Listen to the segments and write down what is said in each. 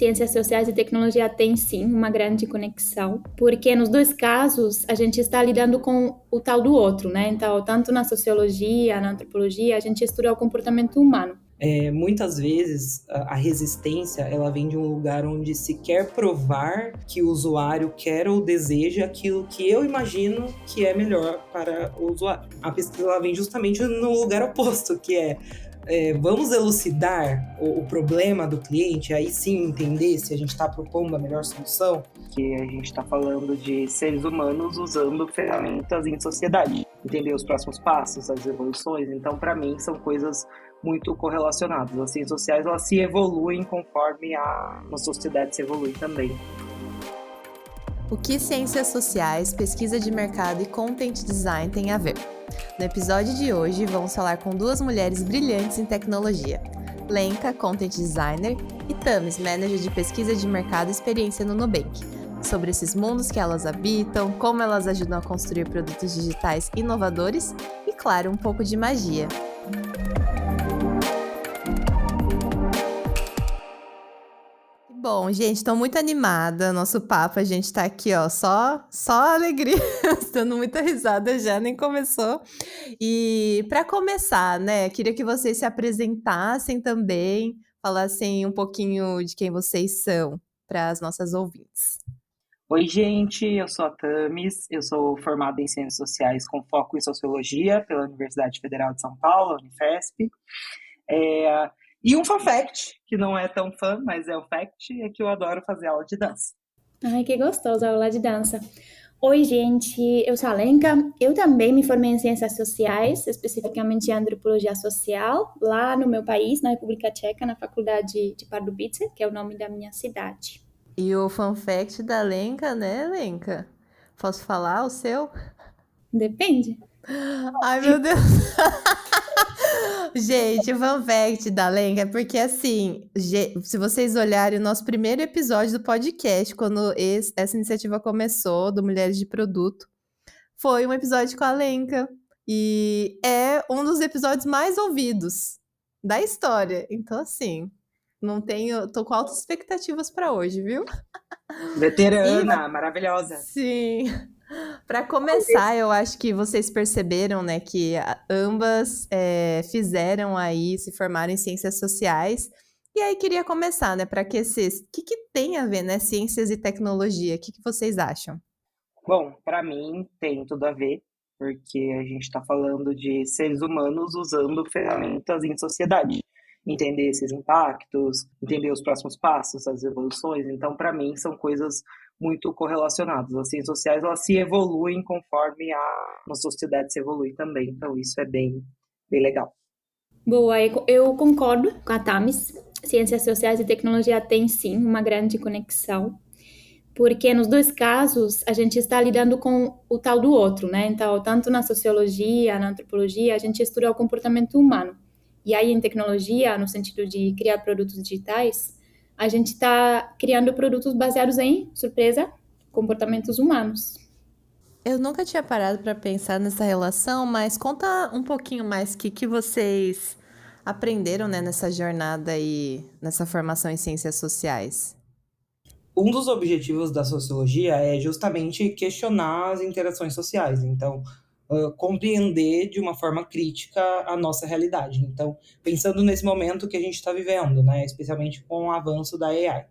ciências sociais e tecnologia têm sim uma grande conexão, porque nos dois casos a gente está lidando com o tal do outro, né? Então, tanto na sociologia, na antropologia, a gente estuda o comportamento humano. Muitas vezes a resistência ela vem de um lugar onde se quer provar que o usuário quer ou deseja aquilo que eu imagino que é melhor para o usuário. A pesquisa ela vem justamente no lugar oposto, que vamos elucidar o problema do cliente, aí sim entender se a gente está propondo a melhor solução. Que a gente está falando de seres humanos usando ferramentas em sociedade, entender os próximos passos, as evoluções. Então, para mim, são coisas muito correlacionadas. As ciências sociais elas se evoluem conforme a sociedade se evolui também. O que ciências sociais, pesquisa de mercado e content design têm a ver? No episódio de hoje, vamos falar com duas mulheres brilhantes em tecnologia. Lenka, content designer, e Tamis, manager de pesquisa de mercado e experiência no Nubank, sobre esses mundos que elas habitam, como elas ajudam a construir produtos digitais inovadores e, claro, um pouco de magia. Bom, gente, estou muito animada. Nosso papo, a gente tá aqui, ó, só alegria, dando muita risada já, nem começou. E para começar, né, queria que vocês se apresentassem também, falassem um pouquinho de quem vocês são para as nossas ouvintes. Oi, gente, eu sou a Tamis, eu sou formada em Ciências Sociais com foco em Sociologia pela Universidade Federal de São Paulo, Unifesp. E um fun fact, que não é tão fã, mas é um fact, é que eu adoro fazer aula de dança. Ai, que gostoso, aula de dança. Oi, gente, eu sou a Lenka. Eu também me formei em Ciências Sociais, especificamente em Antropologia Social, lá no meu país, na República Tcheca, na Faculdade de Pardubice, que é o nome da minha cidade. E o fun fact da Lenka, né, Lenka? Posso falar o seu? Depende. Ai, meu Deus. Gente, o fun fact da Lenka é porque, assim, se vocês olharem o nosso primeiro episódio do podcast, quando essa iniciativa começou, do Mulheres de Produto, foi um episódio com a Lenka. E é um dos episódios mais ouvidos da história. Então, assim, tô com altas expectativas para hoje, viu? Veterana, maravilhosa. Sim. Para começar, eu acho que vocês perceberam, né, que ambas fizeram aí, se formaram em ciências sociais. E aí queria começar, né, para aquecer. O que tem a ver, né, ciências e tecnologia? O que vocês acham? Bom, para mim tem tudo a ver, porque a gente está falando de seres humanos usando ferramentas em sociedade. Entender esses impactos, entender os próximos passos, as evoluções. Então, para mim, são coisas muito correlacionadas. As ciências sociais elas se evoluem conforme a sociedade se evolui também. Então, isso é bem legal. Boa, eu concordo com a Tamis. Ciências Sociais e Tecnologia têm sim uma grande conexão, porque nos dois casos a gente está lidando com o tal do outro, né? Então, tanto na sociologia, na antropologia, a gente estuda o comportamento humano. E aí, em tecnologia, no sentido de criar produtos digitais, a gente está criando produtos baseados em, surpresa, comportamentos humanos. Eu nunca tinha parado para pensar nessa relação, mas conta um pouquinho mais o que vocês aprenderam, né, nessa jornada e nessa formação em ciências sociais. Um dos objetivos da sociologia é justamente questionar as interações sociais. Então, compreender de uma forma crítica a nossa realidade. Então, pensando nesse momento que a gente está vivendo, né, especialmente com o avanço da AI.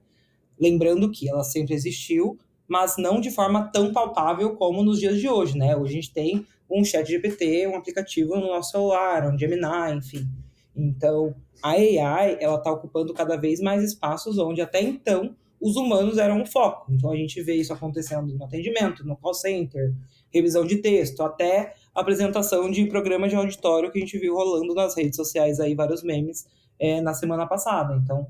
Lembrando que ela sempre existiu, mas não de forma tão palpável como nos dias de hoje, né? Hoje a gente tem um chat GPT, um aplicativo no nosso celular, um Gemini, enfim. Então, a AI, ela está ocupando cada vez mais espaços onde até então os humanos eram o foco. Então, a gente vê isso acontecendo no atendimento, no call center, revisão de texto, até apresentação de programa de auditório que a gente viu rolando nas redes sociais aí, vários memes, na semana passada. Então,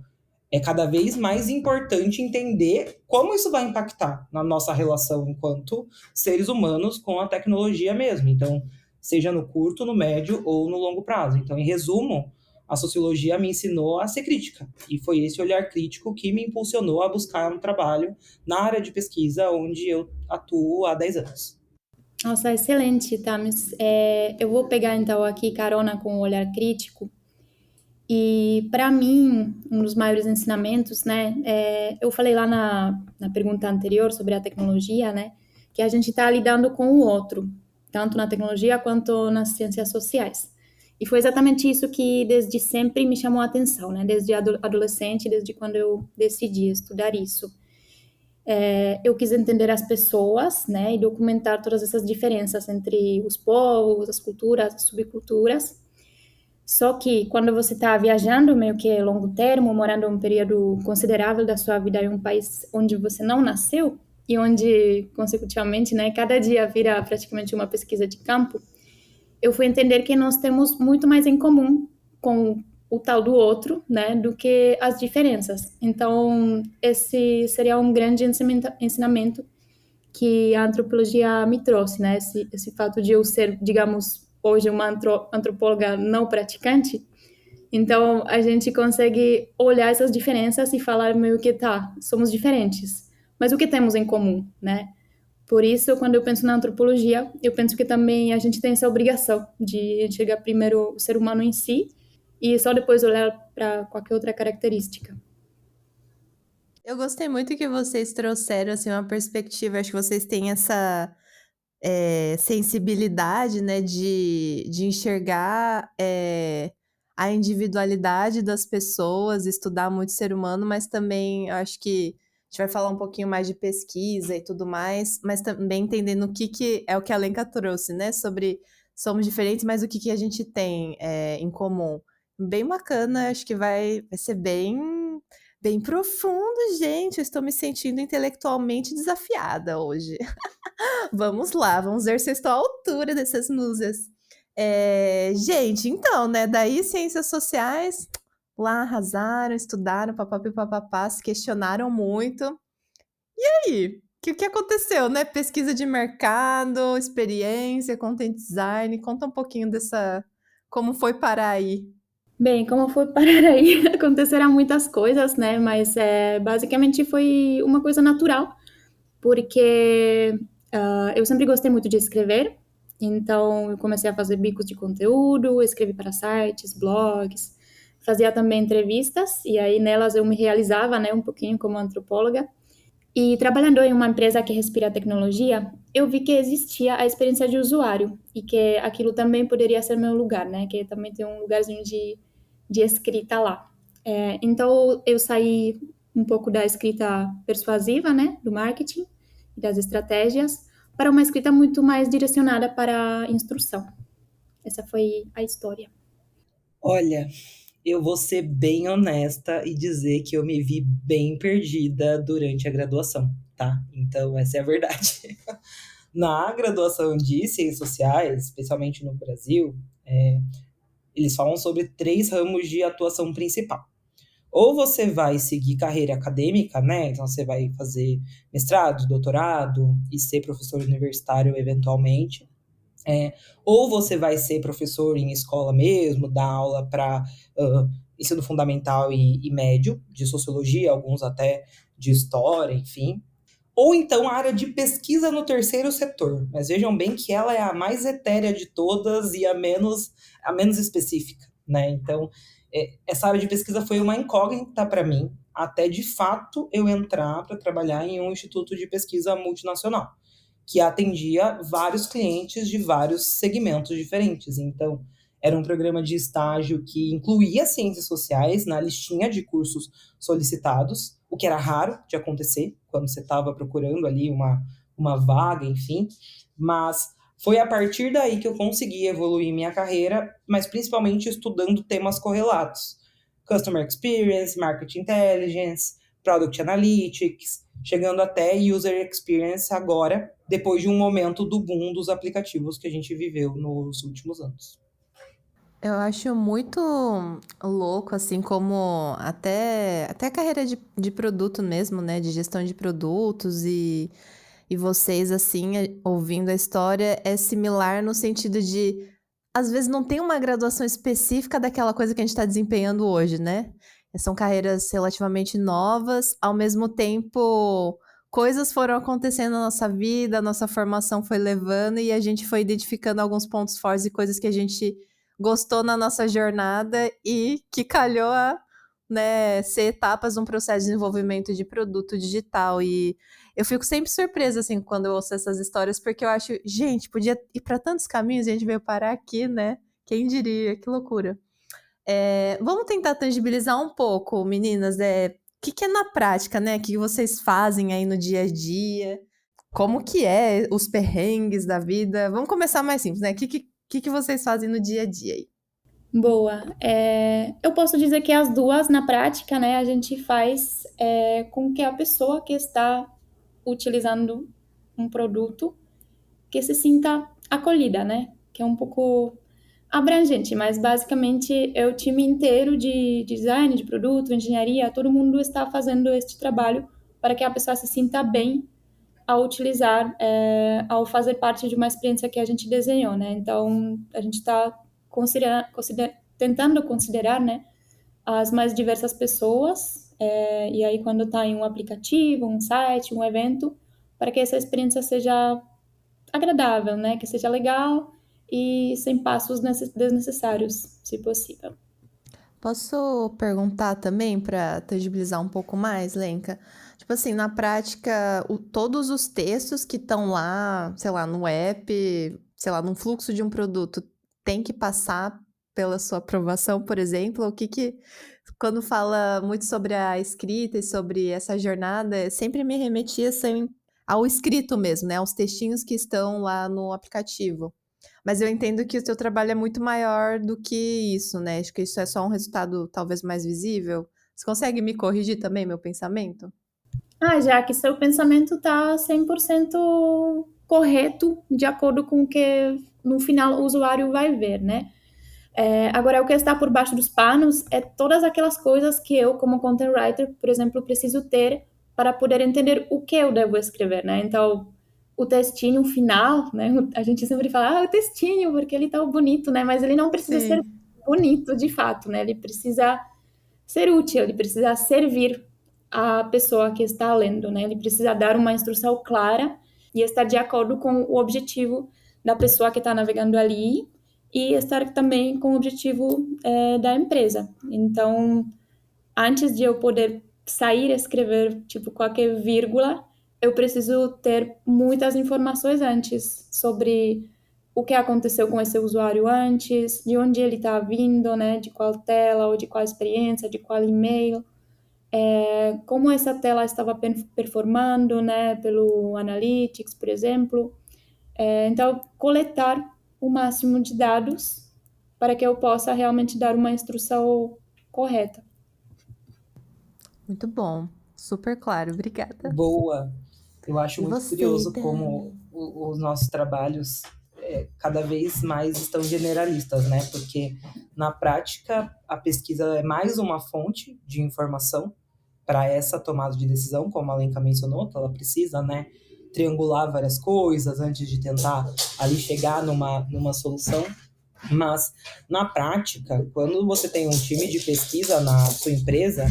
é cada vez mais importante entender como isso vai impactar na nossa relação enquanto seres humanos com a tecnologia mesmo. Então, seja no curto, no médio ou no longo prazo. Então, em resumo, a sociologia me ensinou a ser crítica. E foi esse olhar crítico que me impulsionou a buscar um trabalho na área de pesquisa onde eu atuo há 10 anos. Nossa, excelente, Tamis. Eu vou pegar então aqui carona com o olhar crítico E para mim, um dos maiores ensinamentos, né, eu falei lá na pergunta anterior sobre a tecnologia, né, que a gente está lidando com o outro, tanto na tecnologia quanto nas ciências sociais. E foi exatamente isso que desde sempre me chamou a atenção, né, desde adolescente, desde quando eu decidi estudar isso. Eu quis entender as pessoas, né, e documentar todas essas diferenças entre os povos, as culturas, as subculturas. Só que quando você está viajando, meio que longo termo, morando um período considerável da sua vida em um país onde você não nasceu e onde, consecutivamente, né, cada dia vira praticamente uma pesquisa de campo, eu fui entender que nós temos muito mais em comum com o tal do outro, né, do que as diferenças. Então, esse seria um grande ensinamento que a antropologia me trouxe, né? Esse fato de eu ser, digamos, hoje uma antropóloga não praticante. Então, a gente consegue olhar essas diferenças e falar meio que tá, somos diferentes, mas o que temos em comum, né? Por isso, quando eu penso na antropologia, eu penso que também a gente tem essa obrigação de enxergar primeiro o ser humano em si e só depois olhar para qualquer outra característica. Eu gostei muito que vocês trouxeram, assim, uma perspectiva, acho que vocês têm essa sensibilidade, né, de enxergar a individualidade das pessoas, estudar muito ser humano, mas também eu acho que a gente vai falar um pouquinho mais de pesquisa e tudo mais, mas também entendendo o que é o que a Lenka trouxe, né, sobre somos diferentes, mas o que a gente tem em comum. Bem bacana, acho que vai ser bem profundo, gente. Eu estou me sentindo intelectualmente desafiada hoje. Vamos lá, vamos ver se eu estou à altura dessas musas. Gente, então, né? Daí ciências sociais lá arrasaram, estudaram, papapá, se questionaram muito. E aí? O que aconteceu, né? Pesquisa de mercado, experiência, content design. Conta um pouquinho dessa. Como foi parar aí? Bem, como foi parar aí? Aconteceram muitas coisas, né? Mas basicamente foi uma coisa natural, porque eu sempre gostei muito de escrever, então eu comecei a fazer bicos de conteúdo, escrevi para sites, blogs, fazia também entrevistas, e aí nelas eu me realizava, né, um pouquinho como antropóloga. E trabalhando em uma empresa que respira tecnologia, eu vi que existia a experiência de usuário e que aquilo também poderia ser meu lugar, né? Que também tem um lugarzinho de escrita lá. Então eu saí um pouco da escrita persuasiva, né? Do marketing e das estratégias para uma escrita muito mais direcionada para a instrução. Essa foi a história. Olha, eu vou ser bem honesta e dizer que eu me vi bem perdida durante a graduação, tá? Então, essa é a verdade. Na graduação de Ciências Sociais, especialmente no Brasil, eles falam sobre 3 ramos de atuação principal. Ou você vai seguir carreira acadêmica, né? Então você vai fazer mestrado, doutorado e ser professor universitário eventualmente. Ou você vai ser professor em escola mesmo, dar aula para ensino fundamental e médio, de sociologia, alguns até de história, enfim. Ou então a área de pesquisa no terceiro setor. Mas vejam bem que ela é a mais etérea de todas e a menos específica, né? Então, essa área de pesquisa foi uma incógnita para mim, até de fato eu entrar para trabalhar em um instituto de pesquisa multinacional, que atendia vários clientes de vários segmentos diferentes. Então, era um programa de estágio que incluía ciências sociais na listinha de cursos solicitados, o que era raro de acontecer quando você estava procurando ali uma vaga, enfim. Mas foi a partir daí que eu consegui evoluir minha carreira, mas principalmente estudando temas correlatos. Customer Experience, Market Intelligence, Product Analytics, chegando até User Experience agora, depois de um momento do boom dos aplicativos que a gente viveu nos últimos anos. Eu acho muito louco, assim, como até a carreira de produto mesmo, né? De gestão de produtos e vocês, assim, ouvindo a história, é similar no sentido de, às vezes, não tem uma graduação específica daquela coisa que a gente está desempenhando hoje, né? São carreiras relativamente novas, ao mesmo tempo, coisas foram acontecendo na nossa vida, a nossa formação foi levando e a gente foi identificando alguns pontos fortes e coisas que a gente gostou na nossa jornada e que calhou a, né, ser etapas de um processo de desenvolvimento de produto digital. E eu fico sempre surpresa, assim, quando eu ouço essas histórias, porque eu acho, gente, podia ir para tantos caminhos, a gente veio parar aqui, né? Quem diria? Que loucura. Vamos tentar tangibilizar um pouco, meninas, o que é na prática, né? O que vocês fazem aí no dia a dia? Como que é os perrengues da vida? Vamos começar mais simples, né? O que vocês fazem no dia a dia aí? Boa. Eu posso dizer que as duas, na prática, né, a gente faz com que a pessoa que está utilizando um produto que se sinta acolhida, né? Que é um pouco abrangente, mas basicamente é o time inteiro de design, de produto, engenharia, todo mundo está fazendo este trabalho para que a pessoa se sinta bem ao utilizar, ao fazer parte de uma experiência que a gente desenhou, né? Então, a gente está tentando considerar, né, as mais diversas pessoas, e aí quando está em um aplicativo, um site, um evento, para que essa experiência seja agradável, né, que seja legal e sem passos desnecessários, se possível. Posso perguntar também para tangibilizar um pouco mais, Lenka? Tipo assim, na prática, todos os textos que estão lá, sei lá, no app, sei lá, num fluxo de um produto, tem que passar pela sua aprovação, por exemplo? Quando fala muito sobre a escrita e sobre essa jornada, sempre me remetia assim, ao escrito mesmo, né? Aos textinhos que estão lá no aplicativo. Mas eu entendo que o seu trabalho é muito maior do que isso, né? Acho que isso é só um resultado talvez mais visível. Você consegue me corrigir também, meu pensamento? Já que seu pensamento está 100% correto, de acordo com o que no final o usuário vai ver, né? Agora, o que está por baixo dos panos é todas aquelas coisas que eu, como content writer, por exemplo, preciso ter para poder entender o que eu devo escrever, né? Então, o textinho final, né? A gente sempre fala, o textinho, porque ele tá bonito, né? Mas ele não precisa Sim. ser bonito, de fato, né? Ele precisa ser útil, ele precisa servir a pessoa que está lendo, né? Ele precisa dar uma instrução clara e estar de acordo com o objetivo da pessoa que está navegando ali e estar também com o objetivo da empresa. Então, antes de eu poder sair e escrever, tipo, qualquer vírgula, eu preciso ter muitas informações antes sobre o que aconteceu com esse usuário antes, de onde ele está vindo, né, de qual tela ou de qual experiência, de qual e-mail, como essa tela estava performando, né, pelo Analytics, por exemplo. Então, coletar o máximo de dados para que eu possa realmente dar uma instrução correta. Muito bom. Super claro. Obrigada. Boa. Eu acho E muito você, curioso Dani? como os nossos trabalhos cada vez mais estão generalistas, né? Porque na prática a pesquisa é mais uma fonte de informação para essa tomada de decisão, como a Lenka mencionou, que ela precisa, né, triangular várias coisas antes de tentar ali chegar numa solução. Mas na prática, quando você tem um time de pesquisa na sua empresa,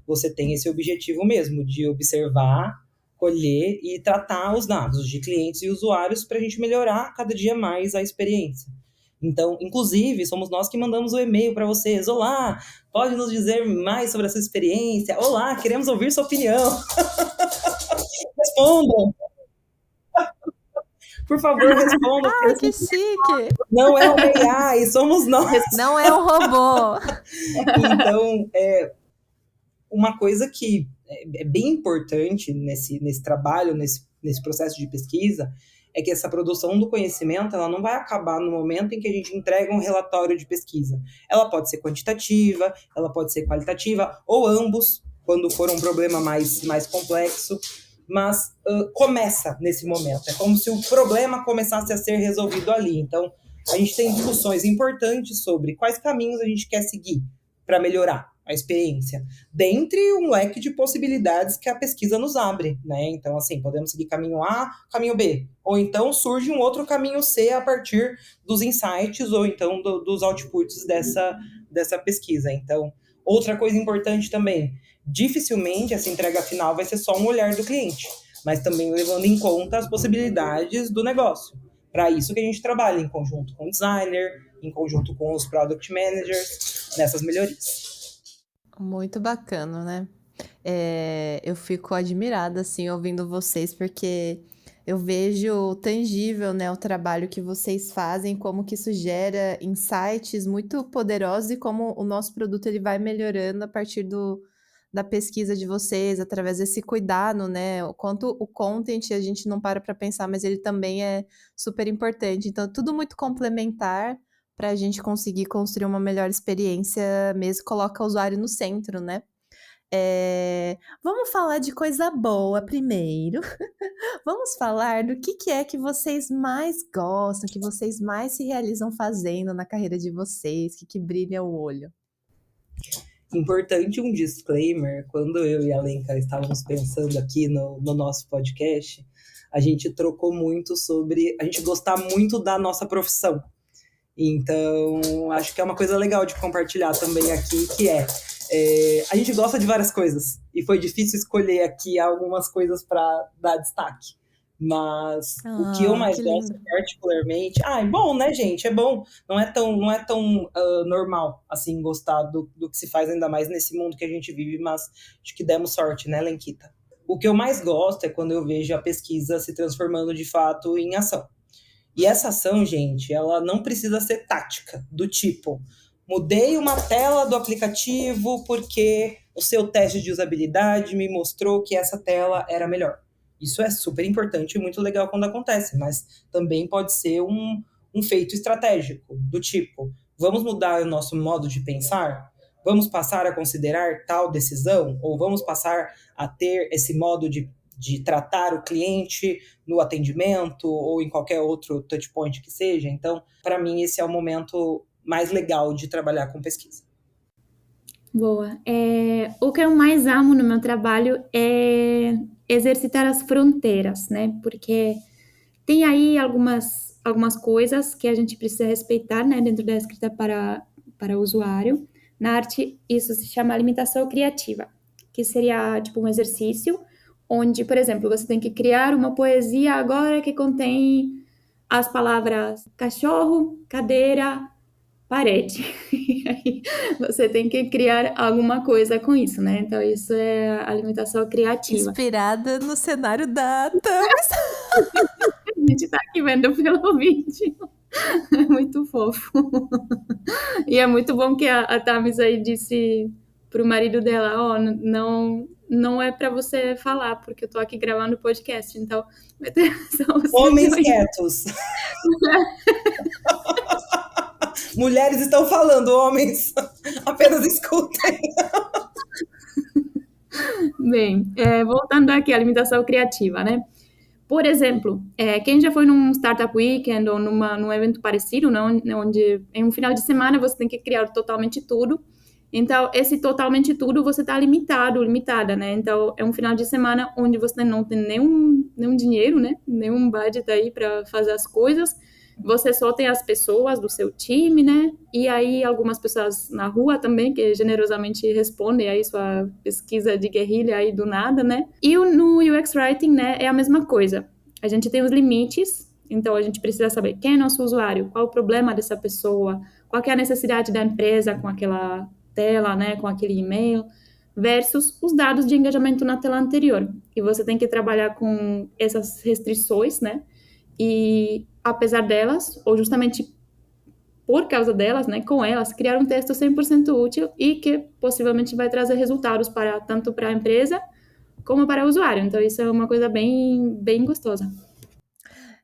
você tem esse objetivo mesmo de observar, colher e tratar os dados de clientes e usuários para a gente melhorar cada dia mais a experiência. Então, inclusive, somos nós que mandamos o e-mail para vocês. Olá, pode nos dizer mais sobre a sua experiência? Olá, queremos ouvir sua opinião. Respondam. Por favor, respondam. Ai, que chique! Não é um AI, somos nós. Não é um robô. Então, uma coisa que é bem importante nesse trabalho, nesse processo de pesquisa, é que essa produção do conhecimento ela não vai acabar no momento em que a gente entrega um relatório de pesquisa. Ela pode ser quantitativa, ela pode ser qualitativa, ou ambos, quando for um problema mais complexo, mas começa nesse momento. É como se o problema começasse a ser resolvido ali. Então, a gente tem discussões importantes sobre quais caminhos a gente quer seguir para melhorar a experiência, dentre um leque de possibilidades que a pesquisa nos abre, né? Então, assim, podemos seguir caminho A, caminho B, ou então surge um outro caminho C a partir dos insights ou então dos outputs dessa pesquisa. Então, outra coisa importante também, dificilmente essa entrega final vai ser só um olhar do cliente, mas também levando em conta as possibilidades do negócio. Para isso que a gente trabalha em conjunto com o designer, em conjunto com os Product Managers, nessas melhorias. Muito bacana, né? Eu fico admirada, assim, ouvindo vocês, porque eu vejo tangível, né, o trabalho que vocês fazem, como que isso gera insights muito poderosos e como o nosso produto ele vai melhorando a partir da pesquisa de vocês, através desse cuidado, né? O quanto o content a gente não para pensar, mas ele também é super importante. Então, tudo muito complementar para a gente conseguir construir uma melhor experiência, mesmo coloca o usuário no centro, né? Vamos falar de coisa boa primeiro. Vamos falar do que é que vocês mais gostam, que vocês mais se realizam fazendo na carreira de vocês, que brilha o olho. Importante um disclaimer, quando eu e a Lenka estávamos pensando aqui no nosso podcast, a gente trocou muito sobre a gente gostar muito da nossa profissão. Então, acho que é uma coisa legal de compartilhar também aqui, que a gente gosta de várias coisas, e foi difícil escolher aqui algumas coisas para dar destaque. Mas o que eu mais gosto particularmente... é bom, né, gente? É bom. Não é tão normal, assim, gostar do que se faz, ainda mais nesse mundo que a gente vive, mas acho que demos sorte, né, Lenquita? O que eu mais gosto é quando eu vejo a pesquisa se transformando, de fato, em ação. E essa ação, gente, ela não precisa ser tática, do tipo, mudei uma tela do aplicativo porque o seu teste de usabilidade me mostrou que essa tela era melhor. Isso é super importante e muito legal quando acontece, mas também pode ser um feito estratégico, do tipo, vamos mudar o nosso modo de pensar? Vamos passar a considerar tal decisão? Ou vamos passar a ter esse modo de tratar o cliente no atendimento ou em qualquer outro touchpoint que seja? Então, para mim, esse é o momento mais legal de trabalhar com pesquisa. Boa. O que eu mais amo no meu trabalho é exercitar as fronteiras, né? Porque tem aí algumas coisas que a gente precisa respeitar, né, dentro da escrita para o usuário. Na arte, isso se chama limitação criativa, que seria tipo um exercício onde, por exemplo, você tem que criar uma poesia agora que contém as palavras cachorro, cadeira, parede. E aí você tem que criar alguma coisa com isso, né? Então isso é a limitação criativa. Inspirada no cenário da Thames. A gente tá aqui vendo pelo vídeo. É muito fofo. E é muito bom que a Thames aí disse pro marido dela, não é pra você falar, porque eu tô aqui gravando o podcast, então vai ter só os homens quietos. Mulheres estão falando, homens apenas escutem. Bem, voltando aqui à limitação criativa, né? Por exemplo, quem já foi num Startup Weekend ou num evento parecido, né, onde em um final de semana você tem que criar totalmente tudo. Então, esse totalmente tudo você está limitada, né? Então, é um final de semana onde você não tem nenhum dinheiro, né? Nenhum budget aí para fazer as coisas. Você só tem as pessoas do seu time, né? E aí algumas pessoas na rua também, que generosamente respondem aí sua pesquisa de guerrilha aí do nada, né? E no UX Writing, né, é a mesma coisa. A gente tem os limites, então a gente precisa saber quem é nosso usuário, qual o problema dessa pessoa, qual que é a necessidade da empresa com aquela tela, né, com aquele e-mail, versus os dados de engajamento na tela anterior. E você tem que trabalhar com essas restrições, né? E apesar delas, ou justamente por causa delas, né, com elas, criar um texto 100% útil e que possivelmente vai trazer resultados tanto para a empresa como para o usuário. Então, isso é uma coisa bem, bem gostosa.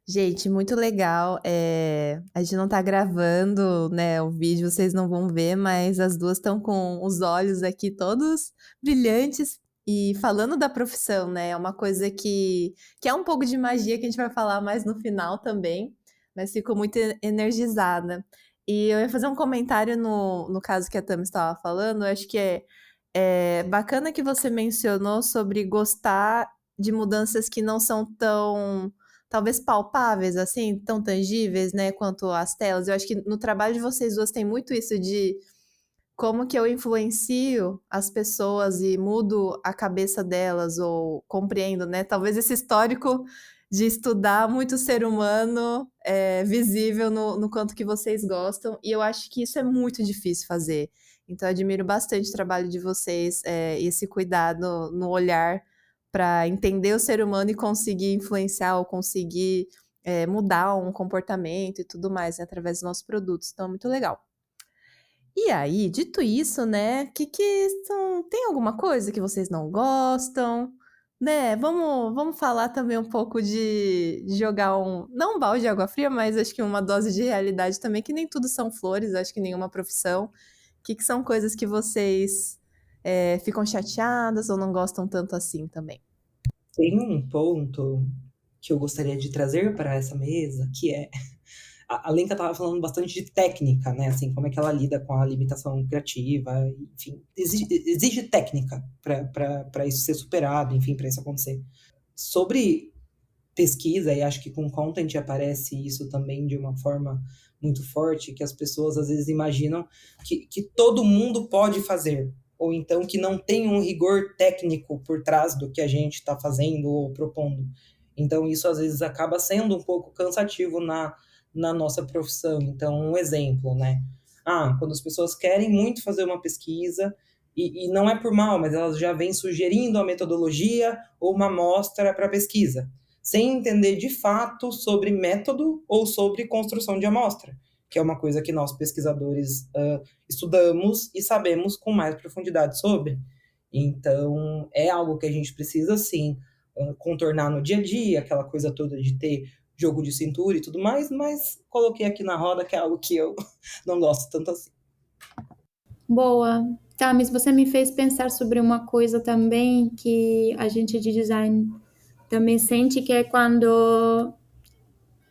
Gente, muito legal. A gente não tá gravando, né, o vídeo, vocês não vão ver, mas as duas estão com os olhos aqui todos brilhantes. E falando da profissão, né, é uma coisa que é um pouco de magia, que a gente vai falar mais no final também, mas fico muito energizada. E eu ia fazer um comentário no caso que a Tami estava falando, eu acho que é bacana que você mencionou sobre gostar de mudanças que não são tão, talvez, palpáveis, assim, tão tangíveis, né, quanto as telas. Eu acho que no trabalho de vocês duas tem muito isso de como que eu influencio as pessoas e mudo a cabeça delas ou compreendo, né? Talvez esse histórico de estudar muito ser humano visível no quanto que vocês gostam, e eu acho que isso é muito difícil fazer. Então, eu admiro bastante o trabalho de vocês, e esse cuidado no olhar para entender o ser humano e conseguir influenciar ou conseguir mudar um comportamento e tudo mais, né, através dos nossos produtos. Então, é muito legal. E aí, dito isso, né, tem alguma coisa que vocês não gostam, né? Vamos falar também um pouco de jogar não um balde de água fria, mas acho que uma dose de realidade também, que nem tudo são flores, acho que nenhuma profissão. Que são coisas que vocês ficam chateadas ou não gostam tanto assim também? Tem um ponto que eu gostaria de trazer para essa mesa, que é a Lenka estava falando bastante de técnica, né? Assim, como é que ela lida com a limitação criativa, enfim, exige técnica para isso ser superado, enfim, para isso acontecer. Sobre pesquisa, e acho que com content aparece isso também de uma forma muito forte, que as pessoas às vezes imaginam que todo mundo pode fazer, ou então que não tem um rigor técnico por trás do que a gente está fazendo ou propondo. Então isso às vezes acaba sendo um pouco cansativo na nossa profissão. Então, um exemplo, né? Quando as pessoas querem muito fazer uma pesquisa, e não é por mal, mas elas já vêm sugerindo a metodologia ou uma amostra para pesquisa, sem entender de fato sobre método ou sobre construção de amostra, que é uma coisa que nós pesquisadores estudamos e sabemos com mais profundidade sobre. Então, é algo que a gente precisa, sim, contornar no dia a dia, aquela coisa toda de ter jogo de cintura e tudo mais, mas coloquei aqui na roda que é algo que eu não gosto tanto assim. Boa. Tá, mas você me fez pensar sobre uma coisa também que a gente de design também sente, que é quando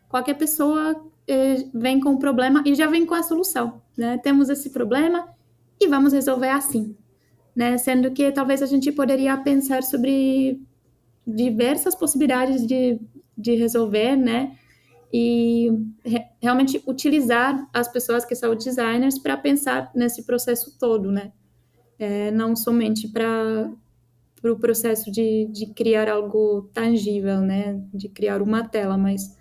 qualquer pessoa vem com um problema e já vem com a solução, né? Temos esse problema e vamos resolver assim, né? Sendo que talvez a gente poderia pensar sobre diversas possibilidades de resolver, né? E realmente utilizar as pessoas que são designers para pensar nesse processo todo, né? Não somente para o processo de criar algo tangível, né? De criar uma tela, mas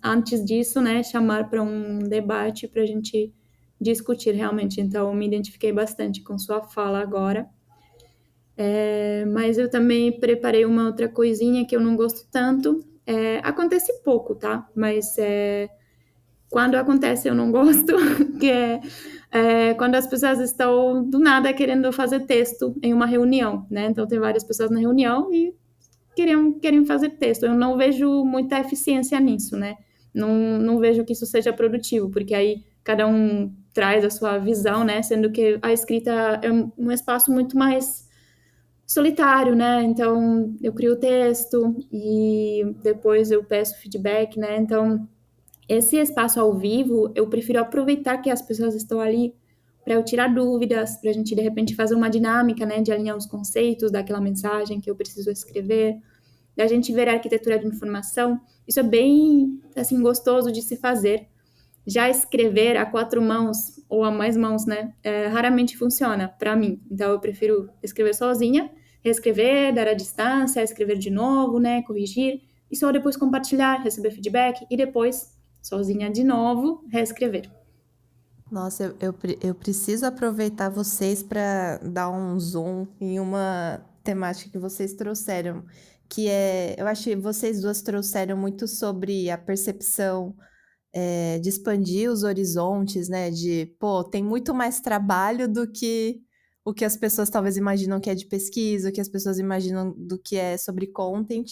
antes disso, né? Chamar para um debate para a gente discutir realmente. Então, me identifiquei bastante com sua fala agora. Mas eu também preparei uma outra coisinha que eu não gosto tanto. Acontece pouco, tá? Mas quando acontece eu não gosto, que é quando as pessoas estão do nada querendo fazer texto em uma reunião, né? Então tem várias pessoas na reunião e querem fazer texto. Eu não vejo muita eficiência nisso, né? Não vejo que isso seja produtivo, porque aí cada um traz a sua visão, né? Sendo que a escrita é um espaço muito mais solitário, né? Então eu crio o texto e depois eu peço feedback, né? Então esse espaço ao vivo, eu prefiro aproveitar que as pessoas estão ali para eu tirar dúvidas, para a gente, de repente, fazer uma dinâmica, né, de alinhar os conceitos daquela mensagem que eu preciso escrever, da gente ver a arquitetura de informação. Isso é bem, assim, gostoso de se fazer. Já escrever a 4 mãos ou a mais mãos, né, raramente funciona para mim. Então, eu prefiro escrever sozinha, reescrever, dar a distância, escrever de novo, né, corrigir, e só depois compartilhar, receber feedback, e depois sozinha de novo, reescrever. Nossa, eu preciso aproveitar vocês para dar um zoom em uma temática que vocês trouxeram, que eu acho que vocês duas trouxeram muito sobre a percepção de expandir os horizontes, né? Pô, tem muito mais trabalho do que o que as pessoas talvez imaginam que é de pesquisa, o que as pessoas imaginam do que é sobre content.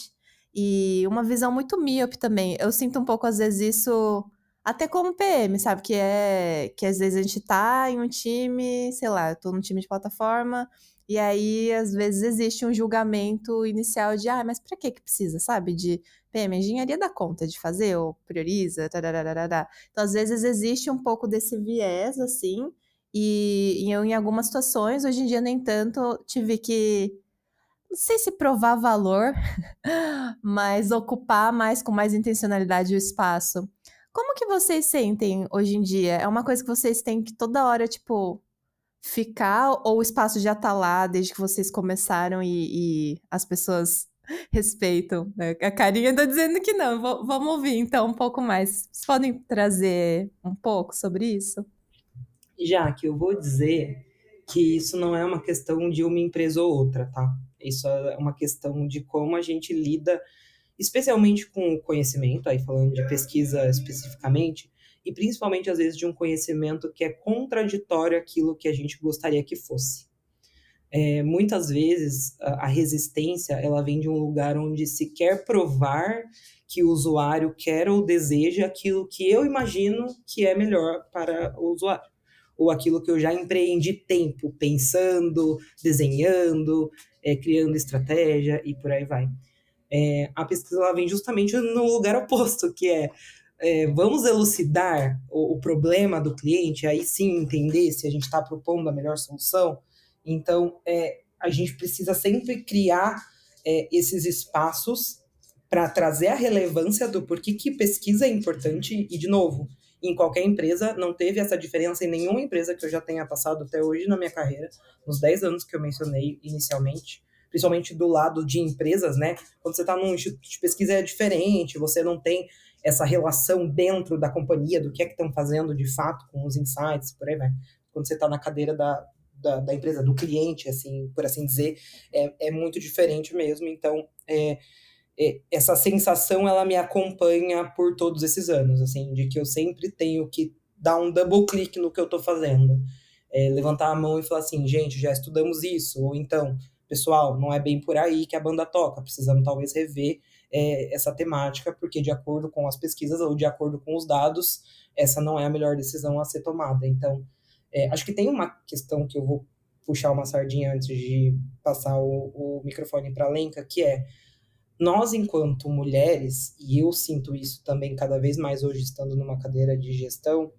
E uma visão muito míope também. Eu sinto um pouco, às vezes, isso até como PM, sabe? Que às vezes a gente tá em um time, sei lá, eu tô num time de plataforma, e aí às vezes existe um julgamento inicial de, mas pra que precisa, sabe? De PM, a engenharia dá conta de fazer, ou prioriza, tarararará. Então, às vezes existe um pouco desse viés, assim, e eu, em algumas situações, hoje em dia nem tanto, tive que, não sei se provar valor, mas ocupar mais, com mais intencionalidade o espaço. Como que vocês sentem hoje em dia? É uma coisa que vocês têm que toda hora, tipo, ficar, ou o espaço já tá lá desde que vocês começaram e as pessoas Respeito, né? A Carinha tá dizendo que não. Vamos ouvir então um pouco mais. Vocês podem trazer um pouco sobre isso? Já que eu vou dizer que isso não é uma questão de uma empresa ou outra, tá? Isso é uma questão de como a gente lida, especialmente com o conhecimento, aí falando de pesquisa especificamente, e principalmente às vezes de um conhecimento que é contraditório àquilo que a gente gostaria que fosse. Muitas vezes a resistência ela vem de um lugar onde se quer provar que o usuário quer ou deseja aquilo que eu imagino que é melhor para o usuário, ou aquilo que eu já empreendi tempo pensando, desenhando, criando estratégia e por aí vai. A pesquisa ela vem justamente no lugar oposto, que vamos elucidar o problema do cliente, aí sim entender se a gente está propondo a melhor solução. Então, a gente precisa sempre criar esses espaços para trazer a relevância do porquê que pesquisa é importante. E, de novo, em qualquer empresa, não teve essa diferença em nenhuma empresa que eu já tenha passado até hoje na minha carreira, nos 10 anos que eu mencionei inicialmente, principalmente do lado de empresas, né? Quando você está num instituto de pesquisa é diferente, você não tem essa relação dentro da companhia, do que é que estão fazendo de fato com os insights, por aí vai. Quando você está na cadeira da empresa, do cliente, assim, por assim dizer, é muito diferente mesmo. Então, essa sensação, ela me acompanha por todos esses anos, assim, de que eu sempre tenho que dar um double click no que eu estou fazendo. Levantar a mão e falar assim, gente, já estudamos isso, ou então, pessoal, não é bem por aí que a banda toca, precisamos talvez rever essa temática, porque de acordo com as pesquisas ou de acordo com os dados, essa não é a melhor decisão a ser tomada. Então, acho que tem uma questão que eu vou puxar uma sardinha antes de passar o microfone para a Lenka, que nós, enquanto mulheres, e eu sinto isso também cada vez mais hoje estando numa cadeira de gestão,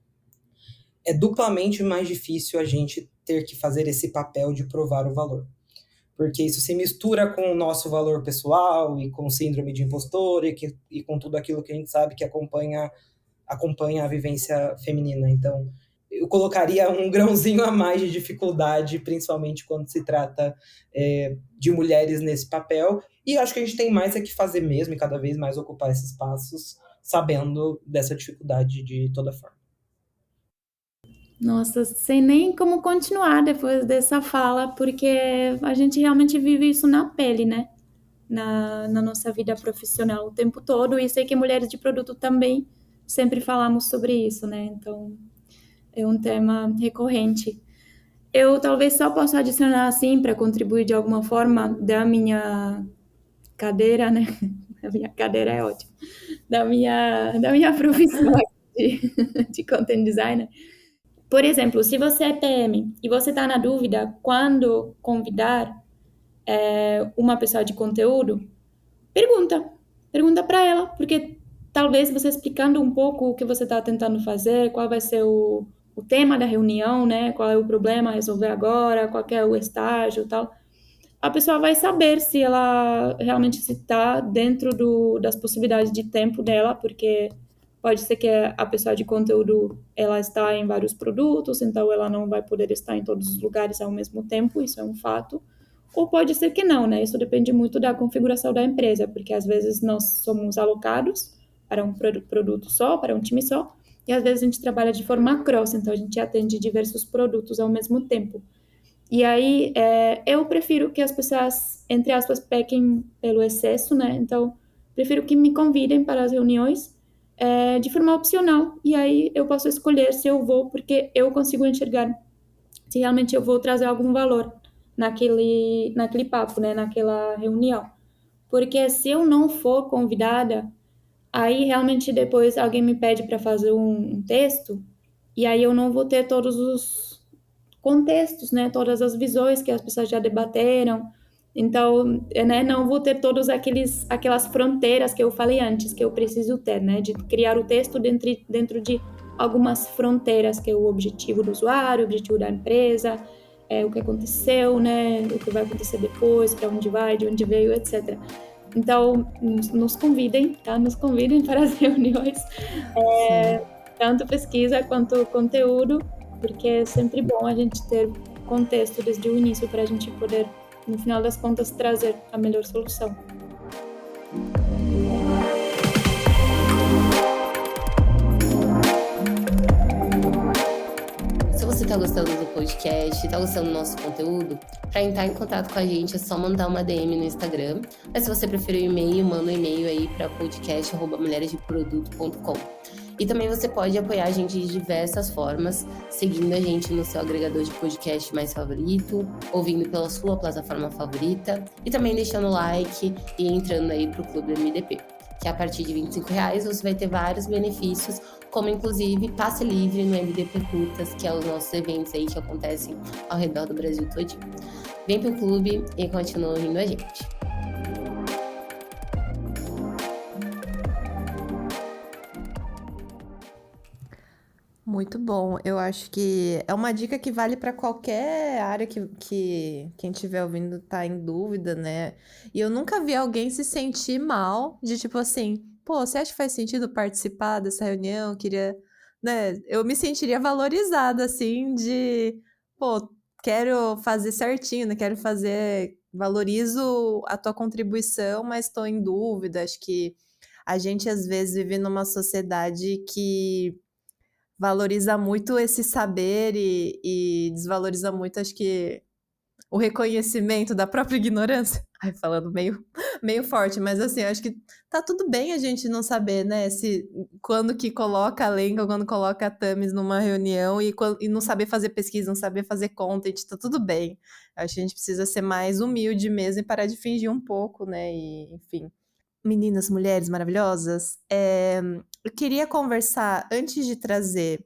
é duplamente mais difícil a gente ter que fazer esse papel de provar o valor. Porque isso se mistura com o nosso valor pessoal e com síndrome de impostor e com tudo aquilo que a gente sabe que acompanha a vivência feminina. Então, eu colocaria um grãozinho a mais de dificuldade, principalmente quando se trata de mulheres nesse papel. E acho que a gente tem mais que fazer mesmo e cada vez mais ocupar esses espaços, sabendo dessa dificuldade de toda forma. Nossa, sem nem como continuar depois dessa fala, porque a gente realmente vive isso na pele, né? Na nossa vida profissional o tempo todo, e sei que mulheres de produto também sempre falamos sobre isso, né? Então, é um tema recorrente. Eu talvez só possa adicionar, assim, para contribuir de alguma forma da minha cadeira, né? A minha cadeira é ótima. Da minha profissão de content designer. Por exemplo, se você é PM e você está na dúvida quando convidar uma pessoa de conteúdo, pergunta para ela, porque talvez você explicando um pouco o que você está tentando fazer, qual vai ser o tema da reunião, né? Qual é o problema a resolver agora, qual é o estágio e tal, a pessoa vai saber se ela realmente está dentro das possibilidades de tempo dela, porque pode ser que a pessoa de conteúdo ela está em vários produtos, então ela não vai poder estar em todos os lugares ao mesmo tempo, isso é um fato. Ou pode ser que não, né? Isso depende muito da configuração da empresa, porque às vezes nós somos alocados para um produto só, para um time só, e às vezes a gente trabalha de forma cross, então a gente atende diversos produtos ao mesmo tempo. E aí, eu prefiro que as pessoas, entre aspas, pequem pelo excesso, né? Então, prefiro que me convidem para as reuniões de forma opcional. E aí, eu posso escolher se eu vou, porque eu consigo enxergar se realmente eu vou trazer algum valor naquele papo, né? Naquela reunião. Porque se eu não for convidada, aí realmente depois alguém me pede para fazer um texto, e aí eu não vou ter todos os contextos, né, todas as visões que as pessoas já debateram. Então, né, não vou ter todas aquelas fronteiras que eu falei antes, que eu preciso ter, né, de criar o texto dentro de algumas fronteiras, que é o objetivo do usuário, o objetivo da empresa, o que aconteceu, né, o que vai acontecer depois, para onde vai, de onde veio, etc. Então, nos convidem, tá? Nos convidem para as reuniões, tanto pesquisa quanto conteúdo, porque é sempre bom a gente ter contexto desde o início para a gente poder, no final das contas, trazer a melhor solução. Se você tá gostando do podcast, tá gostando do nosso conteúdo, para entrar em contato com a gente é só mandar uma DM no Instagram. Mas se você preferir o e-mail, manda um e-mail aí para podcast@mulheresdeproduto.com. E também você pode apoiar a gente de diversas formas, seguindo a gente no seu agregador de podcast mais favorito, ouvindo pela sua plataforma favorita e também deixando like e entrando aí pro Clube MDP, que a partir de R$25 você vai ter vários benefícios, como inclusive passe livre no MDP Curtas, que é os nossos eventos aí que acontecem ao redor do Brasil todinho. Vem pro clube e continua ouvindo a gente. Muito bom. Eu acho que é uma dica que vale para qualquer área que quem estiver ouvindo tá em dúvida, né? E eu nunca vi alguém se sentir mal de tipo assim, pô, você acha que faz sentido participar dessa reunião? Queria, né? Eu me sentiria valorizada, assim, de, pô, quero fazer certinho, né? Quero fazer, valorizo a tua contribuição, mas estou em dúvida. Acho que a gente às vezes vive numa sociedade que valoriza muito esse saber e desvaloriza muito, acho que, o reconhecimento da própria ignorância. Ai, falando meio forte, mas assim, eu acho que tá tudo bem a gente não saber, né, se quando que coloca a Lenka, quando coloca a Thames numa reunião e não saber fazer pesquisa, não saber fazer content, tá tudo bem. Eu acho que a gente precisa ser mais humilde mesmo e parar de fingir um pouco, né, e enfim. Meninas, mulheres maravilhosas, eu queria conversar, antes de trazer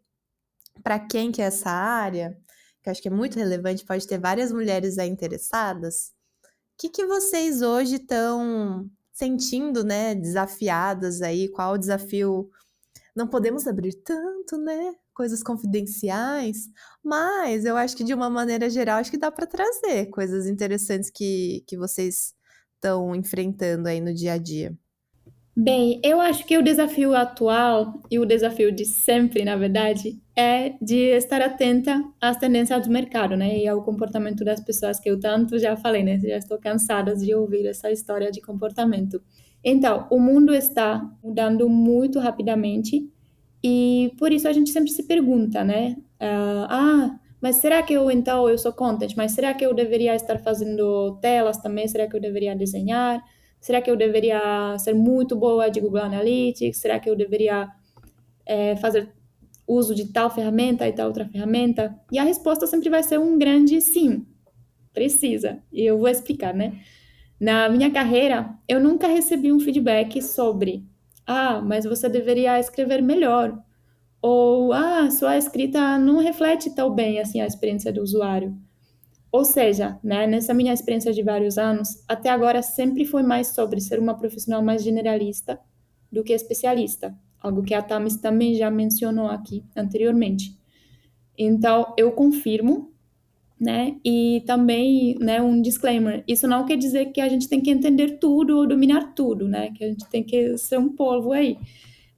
para quem que é essa área, que eu acho que é muito relevante, pode ter várias mulheres aí interessadas. O que vocês hoje estão sentindo, né, desafiadas aí? Qual o desafio? Não podemos abrir tanto, né? Coisas confidenciais, mas eu acho que de uma maneira geral, acho que dá para trazer coisas interessantes que vocês estão enfrentando aí no dia a dia. Bem, eu acho que o desafio atual e o desafio de sempre, na verdade, é de estar atenta às tendências do mercado, né? E ao comportamento das pessoas que eu tanto já falei, né? Já estou cansada de ouvir essa história de comportamento. Então, o mundo está mudando muito rapidamente e por isso a gente sempre se pergunta, né? Mas será que eu sou content, mas será que eu deveria estar fazendo telas também? Será que eu deveria desenhar? Será que eu deveria ser muito boa de Google Analytics? Será que eu deveria fazer uso de tal ferramenta e tal outra ferramenta? E a resposta sempre vai ser um grande sim, precisa. E eu vou explicar, né? Na minha carreira, eu nunca recebi um feedback sobre mas você deveria escrever melhor. Ou, sua escrita não reflete tão bem assim a experiência do usuário. Ou seja, né, nessa minha experiência de vários anos, até agora sempre foi mais sobre ser uma profissional mais generalista do que especialista, algo que a Thames também já mencionou aqui anteriormente. Então, eu confirmo, né, e também, né, um disclaimer, isso não quer dizer que a gente tem que entender tudo ou dominar tudo, né, que a gente tem que ser um polvo aí.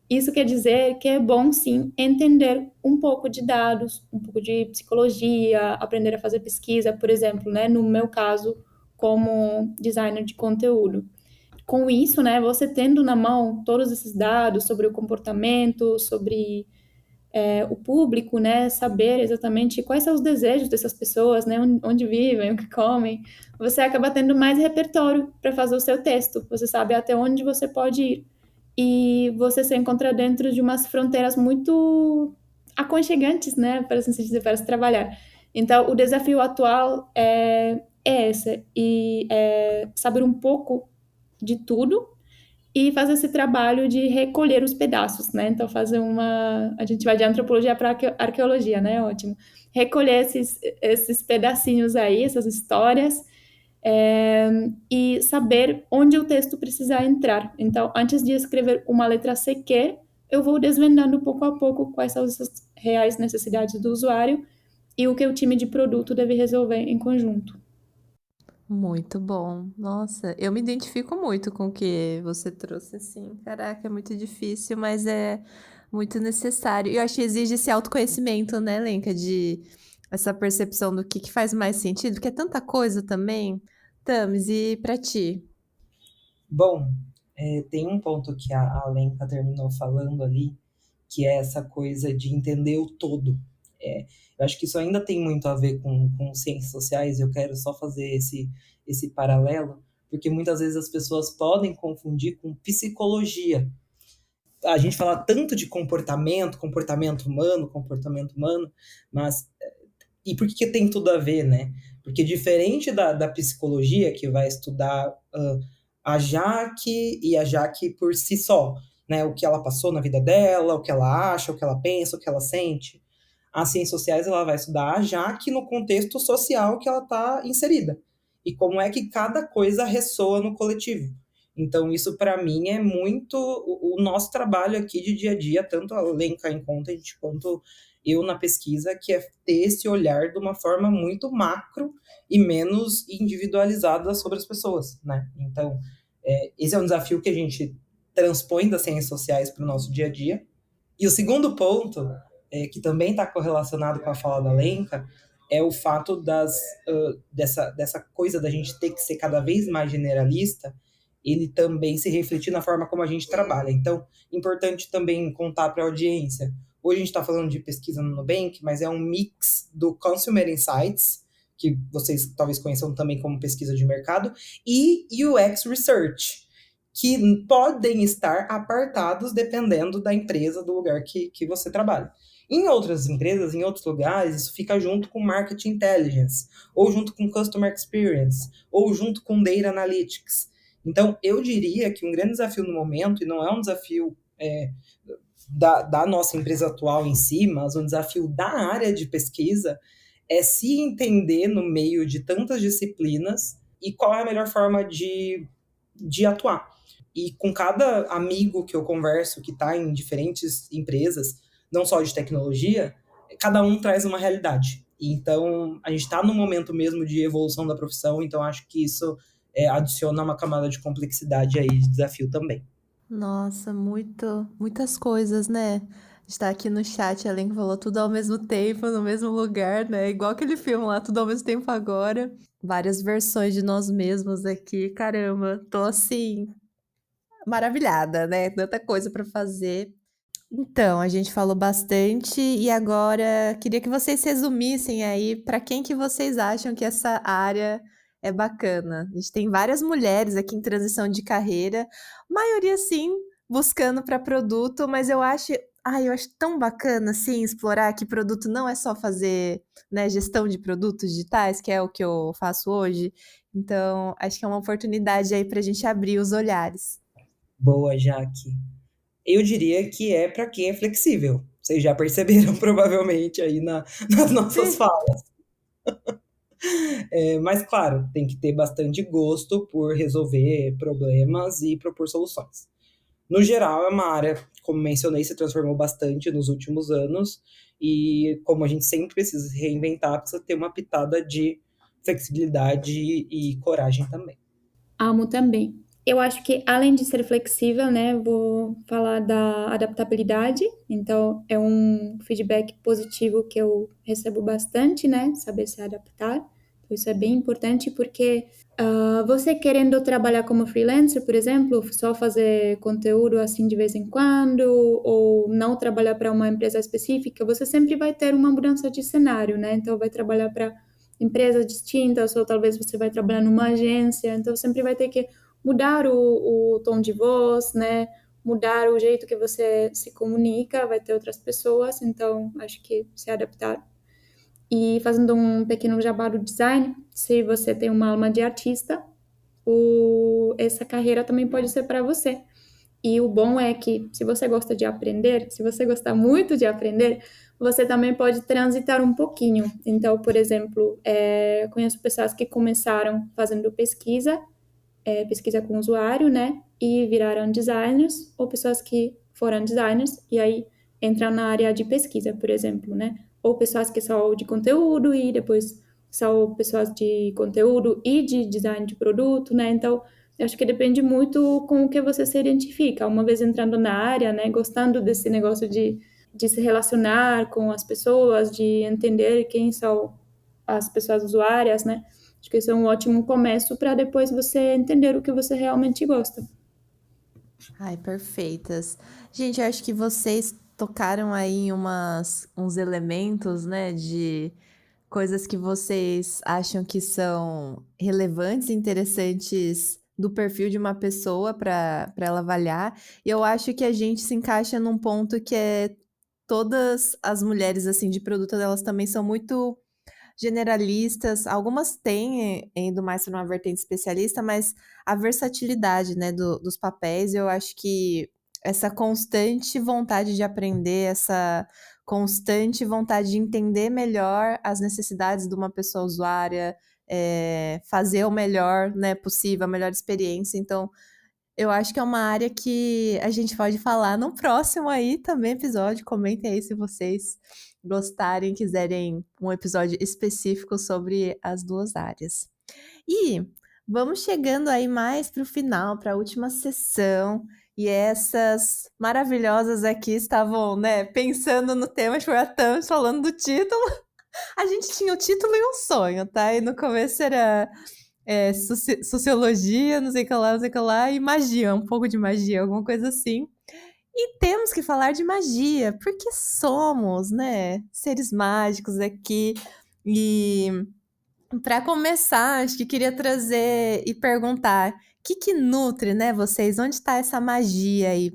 Isso quer dizer que é bom, sim, entender um pouco de dados, um pouco de psicologia, aprender a fazer pesquisa, por exemplo, né, no meu caso, como designer de conteúdo. Com isso, né, você tendo na mão todos esses dados sobre o comportamento, sobre o público, né, saber exatamente quais são os desejos dessas pessoas, né, onde vivem, o que comem, você acaba tendo mais repertório para fazer o seu texto. Você sabe até onde você pode ir e você se encontra dentro de umas fronteiras muito aconchegantes, né, para assim dizer, para se trabalhar. Então, o desafio atual é esse, e é saber um pouco de tudo e fazer esse trabalho de recolher os pedaços, né? Então, a gente vai de antropologia para arqueologia, né? Ótimo. Recolher esses pedacinhos aí, essas histórias, e saber onde o texto precisa entrar. Então, antes de escrever uma letra sequer, eu vou desvendando pouco a pouco quais são as reais necessidades do usuário e o que o time de produto deve resolver em conjunto. Muito bom. Nossa, eu me identifico muito com o que você trouxe, assim. Caraca, é muito difícil, mas é muito necessário. E eu acho que exige esse autoconhecimento, né, Lenka? De essa percepção do que faz mais sentido, porque é tanta coisa também. Thames, e pra ti? Bom, Tem um ponto que a Lenka terminou falando ali, que é essa coisa de entender o todo. Eu acho que isso ainda tem muito a ver com ciências sociais, eu quero só fazer esse paralelo, porque muitas vezes as pessoas podem confundir com psicologia. A gente fala tanto de comportamento humano, mas e por que tem tudo a ver, né? Porque diferente da psicologia, que vai estudar a Jaque e a Jaque por si só, né? O que ela passou na vida dela, o que ela acha, o que ela pensa, o que ela sente. As ciências sociais, ela vai estudar a Jaque no contexto social que ela está inserida. E como é que cada coisa ressoa no coletivo. Então, isso para mim é muito o nosso trabalho aqui de dia a dia, tanto a Lenka em Content quanto eu na pesquisa, que é ter esse olhar de uma forma muito macro e menos individualizada sobre as pessoas, né? Então, esse é um desafio que a gente transpõe das ciências sociais para o nosso dia a dia. E o segundo ponto, que também está correlacionado com a fala da Lenka, é o fato dessa coisa da gente ter que ser cada vez mais generalista, ele também se refletir na forma como a gente trabalha. Então, importante também contar para a audiência. Hoje a gente está falando de pesquisa no Nubank, mas é um mix do Consumer Insights, que vocês talvez conheçam também como pesquisa de mercado, e UX Research, que podem estar apartados dependendo da empresa, do lugar que você trabalha. Em outras empresas, em outros lugares, isso fica junto com Market Intelligence, ou junto com Customer Experience, ou junto com Data Analytics. Então, eu diria que um grande desafio no momento, e não é um desafio da nossa empresa atual em si, mas um desafio da área de pesquisa, é se entender no meio de tantas disciplinas e qual é a melhor forma de atuar. E com cada amigo que eu converso que está em diferentes empresas, não só de tecnologia, cada um traz uma realidade. Então, a gente está num momento mesmo de evolução da profissão, então acho que isso adiciona uma camada de complexidade aí, de desafio também. Nossa, muitas coisas, né? A gente tá aqui no chat, a Ellen falou tudo ao mesmo tempo, no mesmo lugar, né? Igual aquele filme lá, tudo ao mesmo tempo agora. Várias versões de nós mesmos aqui, caramba, tô assim, maravilhada, né? Tanta coisa pra fazer. Então, a gente falou bastante e agora queria que vocês resumissem aí para quem que vocês acham que essa área é bacana. A gente tem várias mulheres aqui em transição de carreira, maioria sim, buscando para produto, mas eu acho tão bacana assim explorar que produto não é só fazer, né, gestão de produtos digitais, que é o que eu faço hoje. Então, acho que é uma oportunidade aí para a gente abrir os olhares. Boa, Jaque. Eu diria que é para quem é flexível. Vocês já perceberam provavelmente aí nas nossas falas. Mas, claro, tem que ter bastante gosto por resolver problemas e propor soluções. No geral, é uma área, como mencionei, se transformou bastante nos últimos anos e, como a gente sempre precisa se reinventar, precisa ter uma pitada de flexibilidade e coragem também. Amo também. Eu acho que, além de ser flexível, né, vou falar da adaptabilidade. Então, é um feedback positivo que eu recebo bastante, né, saber se adaptar. Então, isso é bem importante porque você querendo trabalhar como freelancer, por exemplo, só fazer conteúdo assim de vez em quando, ou não trabalhar para uma empresa específica, você sempre vai ter uma mudança de cenário, né? Então, vai trabalhar para empresas distintas, ou talvez você vai trabalhar numa agência, então sempre vai ter que mudar o tom de voz, né? Mudar o jeito que você se comunica, vai ter outras pessoas, então acho que se adaptar. E fazendo um pequeno jabá do design, se você tem uma alma de artista, essa carreira também pode ser para você. E o bom é que, se você gosta de aprender, se você gostar muito de aprender, você também pode transitar um pouquinho. Então, por exemplo, conheço pessoas que começaram fazendo pesquisa com usuário, né? E viraram designers, ou pessoas que foram designers e aí entram na área de pesquisa, por exemplo, né? Ou pessoas que são de conteúdo e depois são pessoas de conteúdo e de design de produto, né? Então, eu acho que depende muito com o que você se identifica. Uma vez entrando na área, né? Gostando desse negócio de se relacionar com as pessoas, de entender quem são as pessoas usuárias, né? Acho que isso é um ótimo começo para depois você entender o que você realmente gosta. Ai, perfeitas. Gente, eu acho que vocês tocaram aí em uns elementos, né, de coisas que vocês acham que são relevantes e interessantes do perfil de uma pessoa para ela avaliar. E eu acho que a gente se encaixa num ponto que é todas as mulheres assim de produto, elas também são muito generalistas. Algumas têm indo mais para uma vertente especialista, mas a versatilidade, né, dos papéis, eu acho que essa constante vontade de aprender, essa constante vontade de entender melhor as necessidades de uma pessoa usuária, fazer o melhor, né, possível, a melhor experiência. Então, eu acho que é uma área que a gente pode falar no próximo aí também episódio. Comentem aí se vocês gostarem, quiserem um episódio específico sobre as duas áreas. E vamos chegando aí mais para o final, para a última sessão. E essas maravilhosas aqui estavam, né, pensando no tema, foi a Tams falando do título. A gente tinha o título e um sonho, tá? E no começo era sociologia, não sei o que lá, não sei o que lá, e magia, um pouco de magia, alguma coisa assim. E temos que falar de magia, porque somos, né, seres mágicos aqui. E para começar, acho que queria trazer e perguntar, o que nutre, né, vocês? Onde está essa magia aí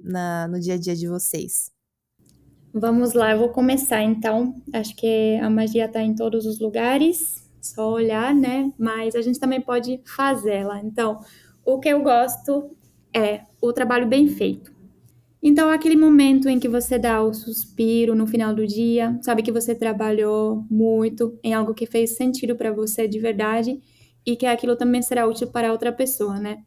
no dia a dia de vocês? Vamos lá, eu vou começar então. Acho que a magia está em todos os lugares, só olhar, né? Mas a gente também pode fazê-la. Então, o que eu gosto é o trabalho bem feito. Então, aquele momento em que você dá o suspiro no final do dia, sabe que você trabalhou muito em algo que fez sentido para você de verdade e que aquilo também será útil para outra pessoa, né?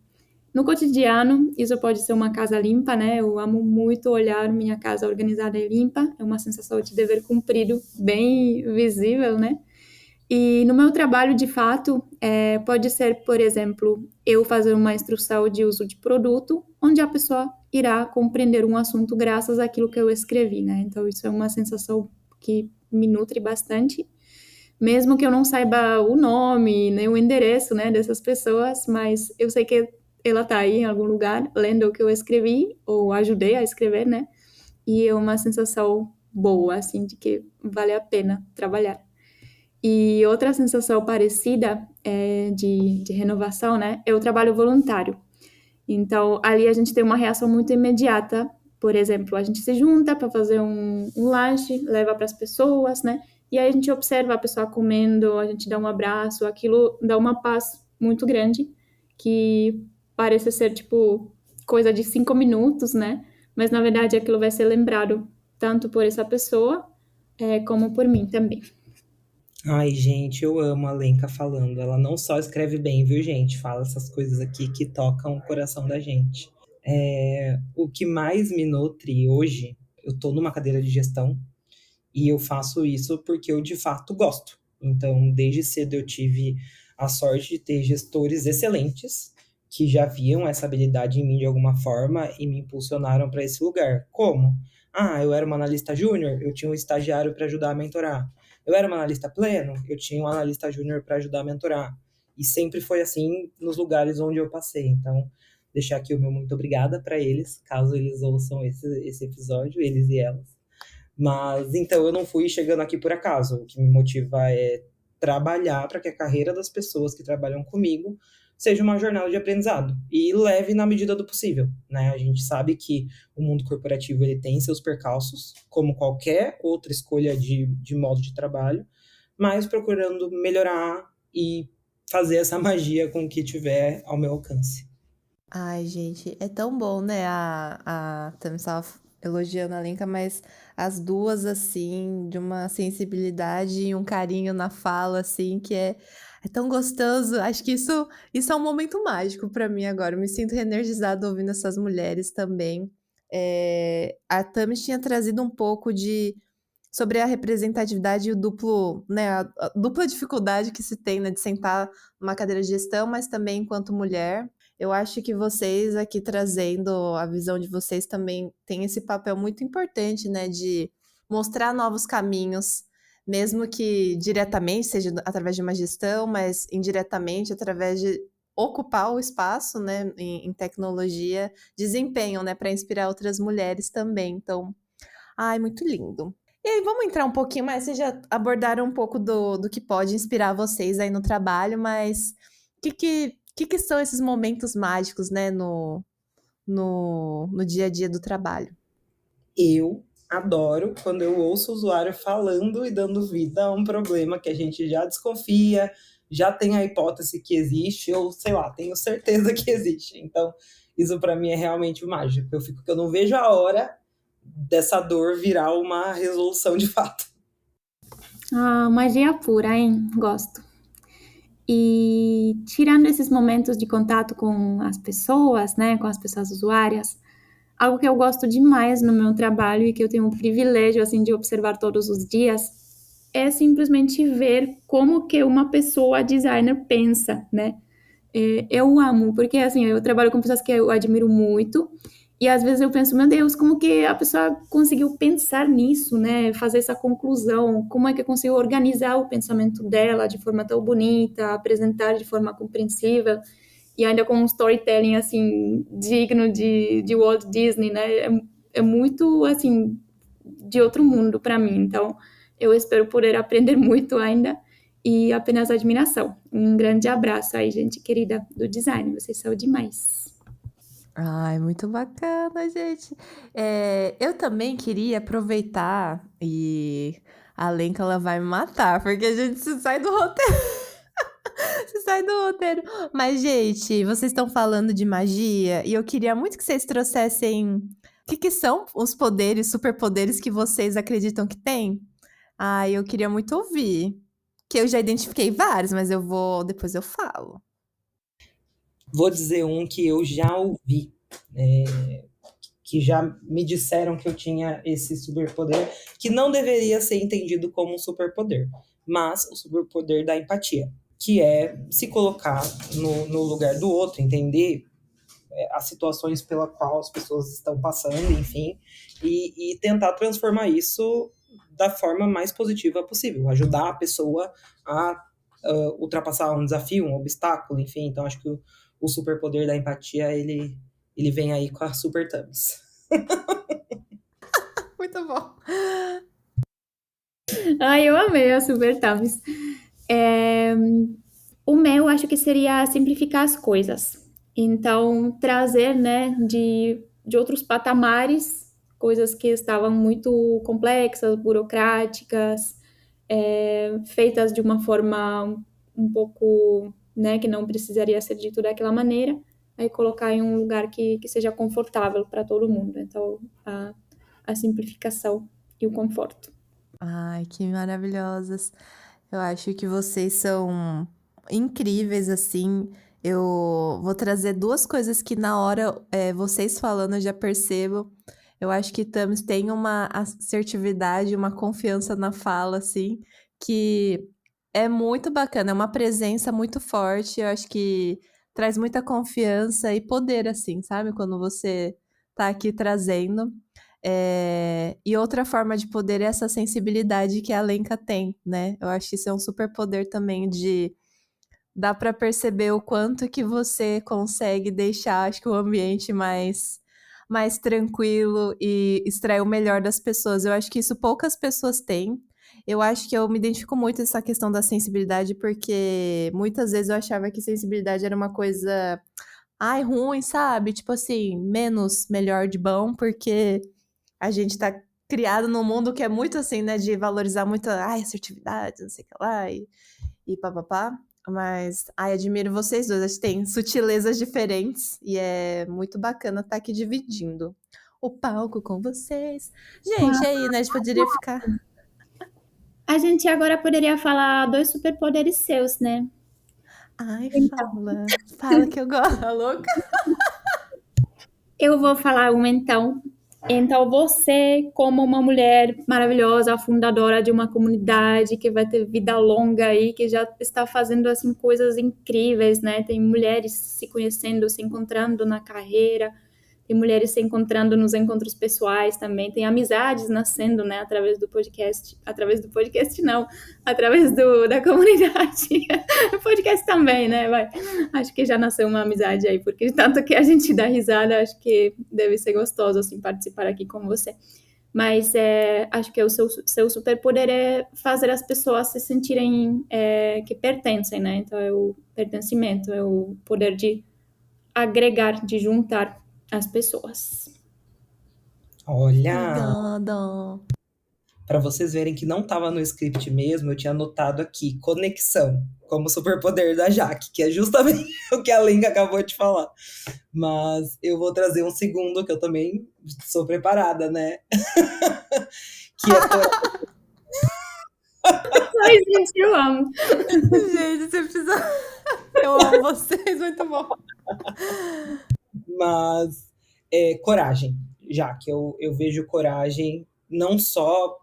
No cotidiano, isso pode ser uma casa limpa, né? Eu amo muito olhar minha casa organizada e limpa, é uma sensação de dever cumprido bem visível, né? E no meu trabalho, de fato, pode ser, por exemplo, eu fazer uma instrução de uso de produto, onde a pessoa irá compreender um assunto graças àquilo que eu escrevi, né? Então, isso é uma sensação que me nutre bastante, mesmo que eu não saiba o nome, nem o endereço, né, dessas pessoas, mas eu sei que ela está aí em algum lugar lendo o que eu escrevi, ou ajudei a escrever, né? E é uma sensação boa, assim, de que vale a pena trabalhar. E outra sensação parecida de renovação, né? É o trabalho voluntário. Então, ali a gente tem uma reação muito imediata. Por exemplo, a gente se junta para fazer um lanche, leva para as pessoas, né? E aí a gente observa a pessoa comendo, a gente dá um abraço, aquilo dá uma paz muito grande, que parece ser, tipo, coisa de 5 minutos, né? Mas, na verdade, aquilo vai ser lembrado tanto por essa pessoa, como por mim também. Ai, gente, eu amo a Lenka falando. Ela não só escreve bem, viu, gente? Fala essas coisas aqui que tocam o coração da gente. O que mais me nutre hoje, eu tô numa cadeira de gestão e eu faço isso porque eu de fato gosto. Então, desde cedo eu tive a sorte de ter gestores excelentes que já viam essa habilidade em mim de alguma forma e me impulsionaram para esse lugar. Como? Ah, eu era uma analista júnior, eu tinha um estagiário para ajudar a mentorar. Eu era uma analista pleno, eu tinha um analista júnior para ajudar a mentorar. E sempre foi assim nos lugares onde eu passei. Então, deixar aqui o meu muito obrigada para eles, caso eles ouçam esse episódio, eles e elas. Mas então eu não fui chegando aqui por acaso. O que me motiva é trabalhar para que a carreira das pessoas que trabalham comigo seja uma jornada de aprendizado e leve na medida do possível, né? A gente sabe que o mundo corporativo ele tem seus percalços, como qualquer outra escolha de modo de trabalho, mas procurando melhorar e fazer essa magia com o que tiver ao meu alcance. Ai, gente, é tão bom, né? A Tami estava elogiando a Lenka, mas as duas, assim, de uma sensibilidade e um carinho na fala, assim, que é tão gostoso. Acho que isso é um momento mágico para mim agora. Eu me sinto reenergizada ouvindo essas mulheres também. A Tami tinha trazido um pouco sobre a representatividade e o duplo, né, a dupla dificuldade que se tem, né, de sentar numa cadeira de gestão, mas também enquanto mulher. Eu acho que vocês aqui trazendo a visão de vocês também tem esse papel muito importante, né, de mostrar novos caminhos, mesmo que diretamente seja através de uma gestão, mas indiretamente através ocupar o espaço, né, em tecnologia, desempenham, né, para inspirar outras mulheres também. Então, ai, muito lindo. E aí, vamos entrar um pouquinho mais. Vocês já abordaram um pouco do que pode inspirar vocês aí no trabalho, mas o que são esses momentos mágicos, né, no dia a dia do trabalho? Eu adoro quando eu ouço o usuário falando e dando vida a um problema que a gente já desconfia, já tem a hipótese que existe, ou sei lá, tenho certeza que existe. Então, isso para mim é realmente mágico. Eu não vejo a hora dessa dor virar uma resolução de fato. Ah, magia pura, hein? Gosto. E tirando esses momentos de contato com as pessoas, né, com as pessoas usuárias, algo que eu gosto demais no meu trabalho e que eu tenho o privilégio assim de observar todos os dias é simplesmente ver como que uma pessoa designer pensa, né? Eu amo, porque assim, eu trabalho com pessoas que eu admiro muito, e às vezes eu penso, meu Deus, como que a pessoa conseguiu pensar nisso, né? Fazer essa conclusão, como é que conseguiu organizar o pensamento dela de forma tão bonita, apresentar de forma compreensível, e ainda com um storytelling, assim, digno de Walt Disney, né? É muito, assim, de outro mundo para mim. Então, eu espero poder aprender muito ainda e apenas admiração. Um grande abraço aí, gente querida do design. Vocês são demais. Ai, muito bacana, gente. Eu também queria aproveitar e a Lenka ela vai me matar, porque a gente se sai do roteiro. Se sai do roteiro. Mas, gente, vocês estão falando de magia e eu queria muito que vocês trouxessem o que são os poderes, superpoderes que vocês acreditam que tem. Ai, eu queria muito ouvir. Que eu já identifiquei vários, mas depois eu falo. Vou dizer um que eu já ouvi, que já me disseram que eu tinha esse superpoder, que não deveria ser entendido como um superpoder, mas o superpoder da empatia, que é se colocar no lugar do outro, entender as situações pela qual as pessoas estão passando, enfim, e tentar transformar isso da forma mais positiva possível, ajudar a pessoa a ultrapassar um desafio, um obstáculo, enfim. Então acho que o superpoder da empatia, ele vem aí com a Super Thumbs. Muito bom. Ai, eu amei a Super Tavis. O meu, acho que seria simplificar as coisas. Então, trazer, né, de outros patamares, coisas que estavam muito complexas, burocráticas, feitas de uma forma um pouco, né, que não precisaria ser dito daquela maneira, aí colocar em um lugar que seja confortável para todo mundo. Então, a simplificação e o conforto. Ai, que maravilhosas. Eu acho que vocês são incríveis, assim. Eu vou trazer duas coisas que na hora, vocês falando, eu já percebo. Eu acho que Thames tem uma assertividade, uma confiança na fala, assim, que é muito bacana, é uma presença muito forte. Eu acho que traz muita confiança e poder, assim, sabe? Quando você tá aqui trazendo. E outra forma de poder é essa sensibilidade que a Lenka tem, né? Eu acho que isso é um superpoder também de dá para perceber o quanto que você consegue deixar, acho que o ambiente mais tranquilo e extrair o melhor das pessoas. Eu acho que isso poucas pessoas têm. Eu acho que eu me identifico muito com essa questão da sensibilidade, porque muitas vezes eu achava que sensibilidade era uma coisa, ai, ruim, sabe? Tipo assim, menos melhor de bom, porque a gente tá criado num mundo que é muito assim, né, de valorizar muito, ai, assertividade, não sei o que lá, e papapá. Mas, ai, admiro vocês dois, acho que tem sutilezas diferentes e é muito bacana estar aqui dividindo o palco com vocês. Gente, aí, né, a gente poderia ficar... A gente agora poderia falar dois superpoderes seus, né? Ai, fala que eu gosto, tá louca? Eu vou falar um então. Então, você, como uma mulher maravilhosa, fundadora de uma comunidade que vai ter vida longa aí, que já está fazendo assim coisas incríveis, né? Tem mulheres se conhecendo, se encontrando na carreira, tem mulheres se encontrando nos encontros pessoais também, tem amizades nascendo, né, através do podcast não, através da comunidade, o podcast também, né, acho que já nasceu uma amizade aí, porque tanto que a gente dá risada, acho que deve ser gostoso, assim, participar aqui com você. Mas acho que o seu superpoder é fazer as pessoas se sentirem que pertencem, né? Então, é o pertencimento, é o poder de agregar, de juntar as pessoas. Olha, Obrigada. para vocês verem que não estava no script mesmo, eu tinha anotado aqui conexão como superpoder da Jaque, que é justamente o que a Lenga acabou de falar. Mas eu vou trazer um segundo que eu também sou preparada, né? Que é Ai, gente, eu amo. Gente, você precisa. Eu amo vocês, muito bom. Mas coragem, já que eu vejo coragem não só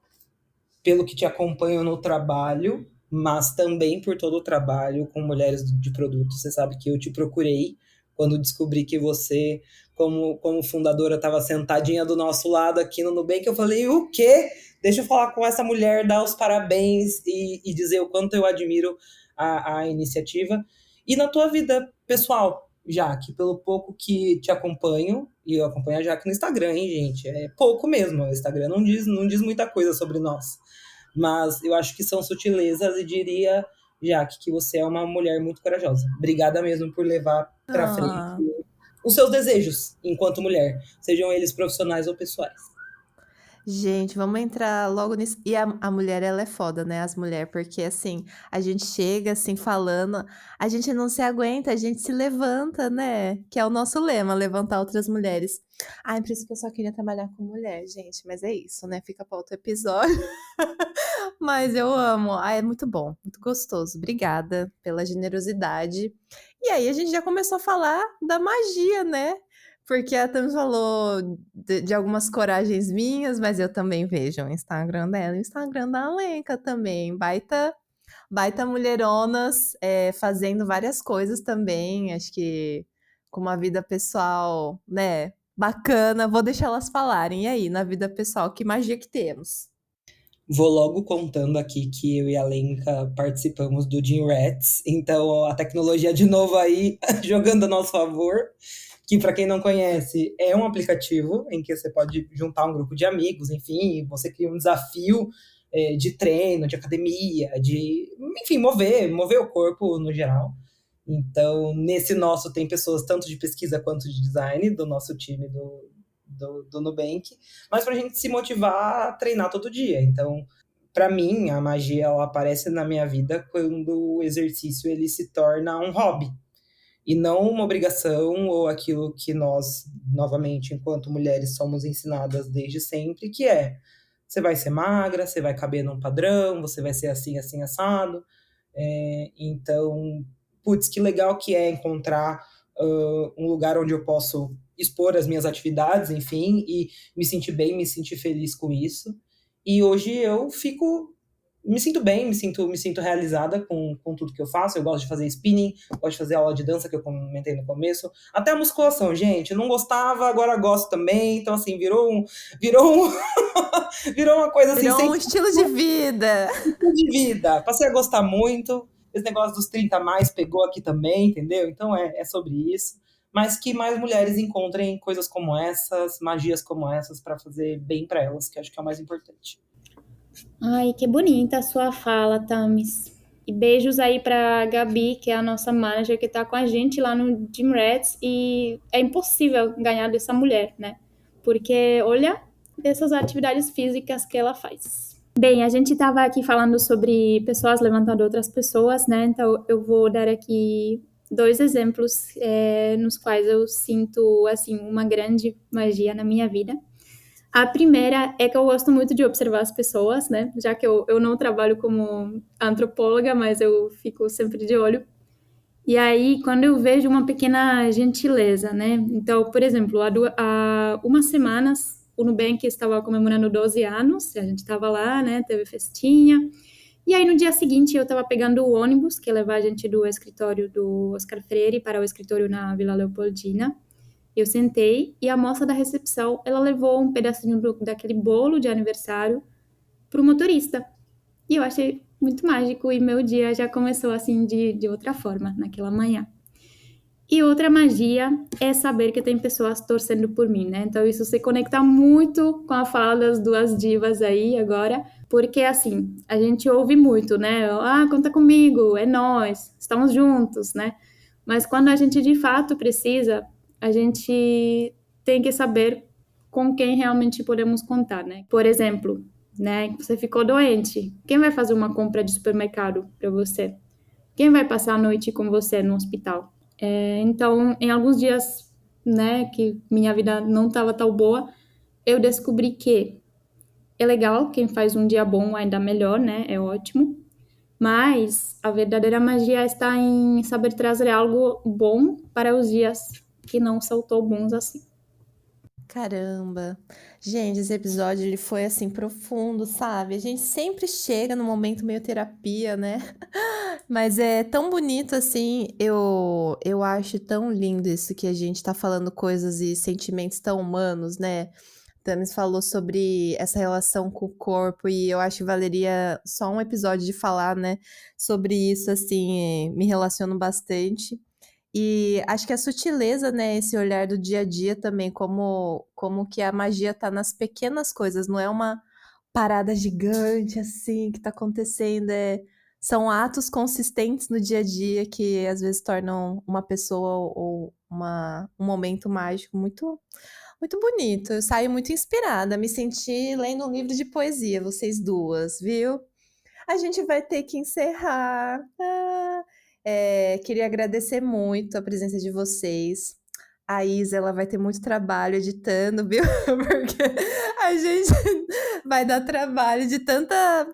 pelo que te acompanho no trabalho, mas também por todo o trabalho com mulheres de produto. Você sabe que eu te procurei quando descobri que você, como fundadora, estava sentadinha do nosso lado aqui no Nubank. Eu falei, o quê? Deixa eu falar com essa mulher, dar os parabéns e dizer o quanto eu admiro a iniciativa. E na tua vida pessoal, Jaque, pelo pouco que te acompanho, e eu acompanho a Jaque no Instagram, hein, gente? É pouco mesmo. O Instagram não diz muita coisa sobre nós. Mas eu acho que são sutilezas e diria, Jaque, que você é uma mulher muito corajosa. Obrigada mesmo por levar para frente os seus desejos enquanto mulher, sejam eles profissionais ou pessoais. Gente, vamos entrar logo nisso. E a mulher, ela é foda, né? As mulheres, porque assim, a gente chega assim falando, a gente não se aguenta, a gente se levanta, né? Que é o nosso lema, levantar outras mulheres. Ai, por isso que eu só queria trabalhar com mulher, gente, mas é isso, né? Fica para outro episódio. Mas eu amo. Ai, é muito bom, muito gostoso. Obrigada pela generosidade. E aí a gente já começou a falar da magia, né? Porque a Tami falou de algumas coragens minhas, mas eu também vejo o Instagram dela e o Instagram da Alenka também. Baita mulheronas fazendo várias coisas também. Acho que com uma vida pessoal, né? Bacana. Vou deixar elas falarem. E aí, na vida pessoal, que magia que temos? Vou logo contando aqui que eu e a Lenka participamos do Gym Rats, então a tecnologia de novo aí jogando a nosso favor, que para quem não conhece é um aplicativo em que você pode juntar um grupo de amigos, enfim, você cria um desafio de treino, de academia, enfim, mover o corpo no geral. Então, nesse nosso tem pessoas tanto de pesquisa quanto de design do nosso time do Nubank, mas para a gente se motivar a treinar todo dia. Então, para mim, a magia ela aparece na minha vida quando o exercício ele se torna um hobby e não uma obrigação ou aquilo que nós, novamente, enquanto mulheres, somos ensinadas desde sempre, que é você vai ser magra, você vai caber num padrão, você vai ser assim, assim, assado. Então, putz, que legal que é encontrar um lugar onde eu posso expor as minhas atividades, enfim, e me sentir bem, me sentir feliz com isso. E hoje eu me sinto bem, me sinto realizada com tudo que eu faço. Eu gosto de fazer spinning, gosto de fazer aula de dança, que eu comentei no começo. Até a musculação, gente. Eu não gostava, agora gosto também. Então, assim, virou uma coisa assim, Virou um estilo de vida. de vida. Passei a gostar muito. Esse negócio dos 30 a mais pegou aqui também, entendeu? Então é sobre isso. Mas que mais mulheres encontrem coisas como essas, magias como essas, para fazer bem para elas, que acho que é o mais importante. Ai, que bonita a sua fala, Tamis. E beijos aí pra Gabi, que é a nossa manager, que tá com a gente lá no Gym Rats. E é impossível ganhar dessa mulher, né? Porque olha dessas atividades físicas que ela faz. Bem, a gente estava aqui falando sobre pessoas levantando outras pessoas, né? Então eu vou dar aqui 2 exemplos nos quais eu sinto assim uma grande magia na minha vida. A primeira é que eu gosto muito de observar as pessoas, né? Já que eu não trabalho como antropóloga, mas eu fico sempre de olho. E aí, quando eu vejo uma pequena gentileza, né? Então, por exemplo, há umas semanas, o Nubank estava comemorando 12 anos, a gente estava lá, né? Teve festinha. E aí, no dia seguinte, eu estava pegando o ônibus que leva a gente do escritório do Oscar Freire para o escritório na Vila Leopoldina. Eu sentei e a moça da recepção, ela levou um pedacinho daquele bolo de aniversário pro motorista. E eu achei muito mágico e meu dia já começou assim de outra forma naquela manhã. E outra magia é saber que tem pessoas torcendo por mim, né? Então isso se conecta muito com a fala das duas divas aí agora, porque assim, a gente ouve muito, né? Ah, conta comigo, é nós, estamos juntos, né? Mas quando a gente de fato precisa, a gente tem que saber com quem realmente podemos contar, né? Por exemplo, né, você ficou doente, quem vai fazer uma compra de supermercado para você? Quem vai passar a noite com você no hospital? Então, em alguns dias, né, que minha vida não estava tão boa, eu descobri que é legal, quem faz um dia bom ainda melhor, né, é ótimo, mas a verdadeira magia está em saber trazer algo bom para os dias que não são tão bons assim. Caramba. Gente, esse episódio ele foi assim profundo, sabe? A gente sempre chega num momento meio terapia, né? Mas é tão bonito assim, eu acho tão lindo isso que a gente tá falando coisas e sentimentos tão humanos, né? Tamis falou sobre essa relação com o corpo e eu acho que valeria só um episódio de falar, né, sobre isso, assim, me relaciono bastante. E acho que a sutileza, né, esse olhar do dia a dia também, como que a magia tá nas pequenas coisas, não é uma parada gigante assim que tá acontecendo, são atos consistentes no dia a dia que às vezes tornam uma pessoa ou um momento mágico muito, muito bonito. Eu saio muito inspirada, me senti lendo um livro de poesia, vocês duas, viu? A gente vai ter que encerrar. Queria agradecer muito a presença de vocês. A Isa, ela vai ter muito trabalho editando, viu? Porque a gente vai dar trabalho de tanta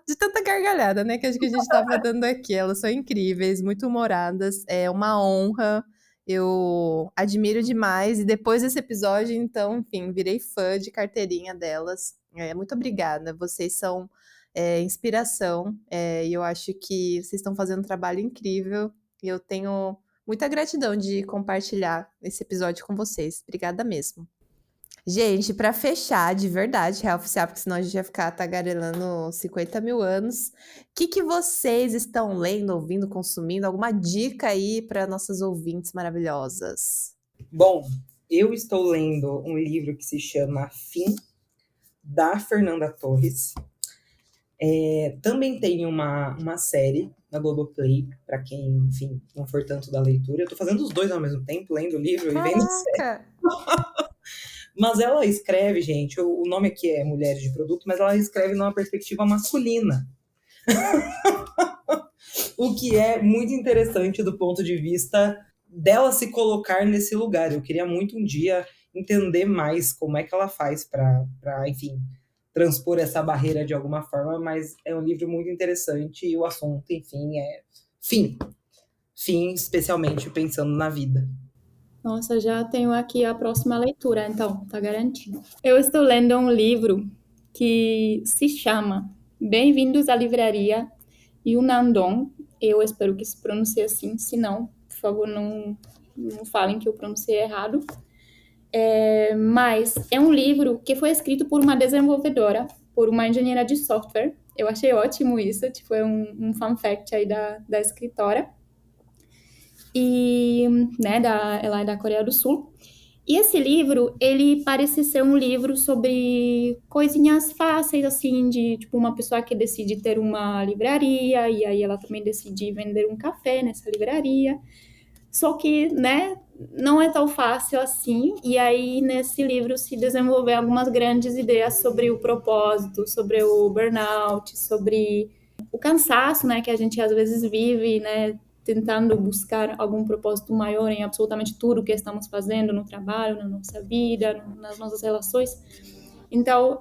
gargalhada, né? Que acho que a gente tava dando aqui. Elas são incríveis, muito humoradas. É uma honra. Eu admiro demais. E depois desse episódio, então, enfim, virei fã de carteirinha delas. Muito obrigada. Vocês são inspiração. E eu acho que vocês estão fazendo um trabalho incrível. E eu tenho muita gratidão de compartilhar esse episódio com vocês. Obrigada mesmo. Gente, para fechar, de verdade, real oficial, porque senão a gente vai ficar tagarelando 50 mil anos. O que vocês estão lendo, ouvindo, consumindo? Alguma dica aí para nossas ouvintes maravilhosas? Bom, eu estou lendo um livro que se chama Fim, da Fernanda Torres. Também tem uma série na Globoplay, para quem, enfim, não for tanto da leitura. Eu tô fazendo os dois ao mesmo tempo, lendo o livro e vendo a série. Mas ela escreve, gente, o nome aqui é Mulheres de Produto, mas ela escreve numa perspectiva masculina. O que é muito interessante do ponto de vista dela se colocar nesse lugar. Eu queria muito um dia entender mais como é que ela faz para, enfim, transpor essa barreira de alguma forma, mas é um livro muito interessante e o assunto, enfim, é fim. Fim, especialmente pensando na vida. Nossa, já tenho aqui a próxima leitura, então, tá garantido. Eu estou lendo um livro que se chama Bem-vindos à Livraria Yunandong. Eu espero que se pronuncie assim, se não, por favor, não falem que eu pronunciei errado. Mas é um livro que foi escrito por uma desenvolvedora, por uma engenheira de software. Eu achei ótimo isso, tipo, é um fun fact aí da escritora. E, né, ela é da Coreia do Sul. E esse livro, ele parece ser um livro sobre coisinhas fáceis, assim, de, tipo, uma pessoa que decide ter uma livraria, e aí ela também decide vender um café nessa livraria. Só que, né, não é tão fácil assim, e aí nesse livro se desenvolvem algumas grandes ideias sobre o propósito, sobre o burnout, sobre o cansaço, né, que a gente às vezes vive, né, tentando buscar algum propósito maior em absolutamente tudo que estamos fazendo no trabalho, na nossa vida, nas nossas relações. Então,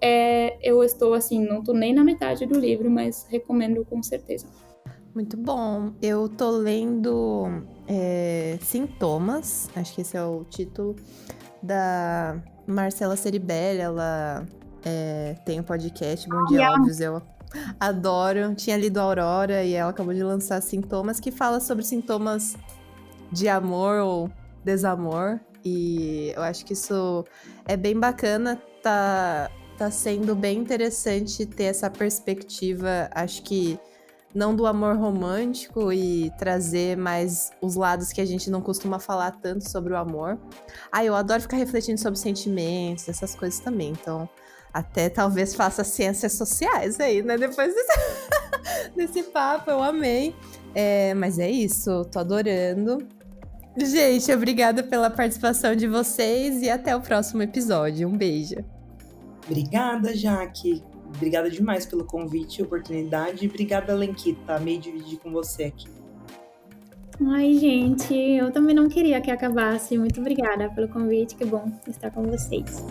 eu estou assim, não estou nem na metade do livro, mas recomendo com certeza. Muito bom. Eu tô lendo Sintomas, acho que esse é o título, da Marcela Ceribelli. Ela tem um podcast, Bom Dia Óbvios, eu adoro. Tinha lido Aurora e ela acabou de lançar Sintomas, que fala sobre sintomas de amor ou desamor. E eu acho que isso é bem bacana, tá sendo bem interessante ter essa perspectiva, acho que não do amor romântico e trazer mais os lados que a gente não costuma falar tanto sobre o amor. Eu adoro ficar refletindo sobre sentimentos, essas coisas também, então até talvez faça ciências sociais aí, né? Depois desse papo, eu amei. Mas é isso, tô adorando. Gente, obrigada pela participação de vocês e até o próximo episódio. Um beijo. Obrigada, Jaque. Obrigada demais pelo convite e oportunidade. Obrigada, Lenquita. Amei dividir com você aqui. Ai, gente, eu também não queria que acabasse. Muito obrigada pelo convite. Que bom estar com vocês.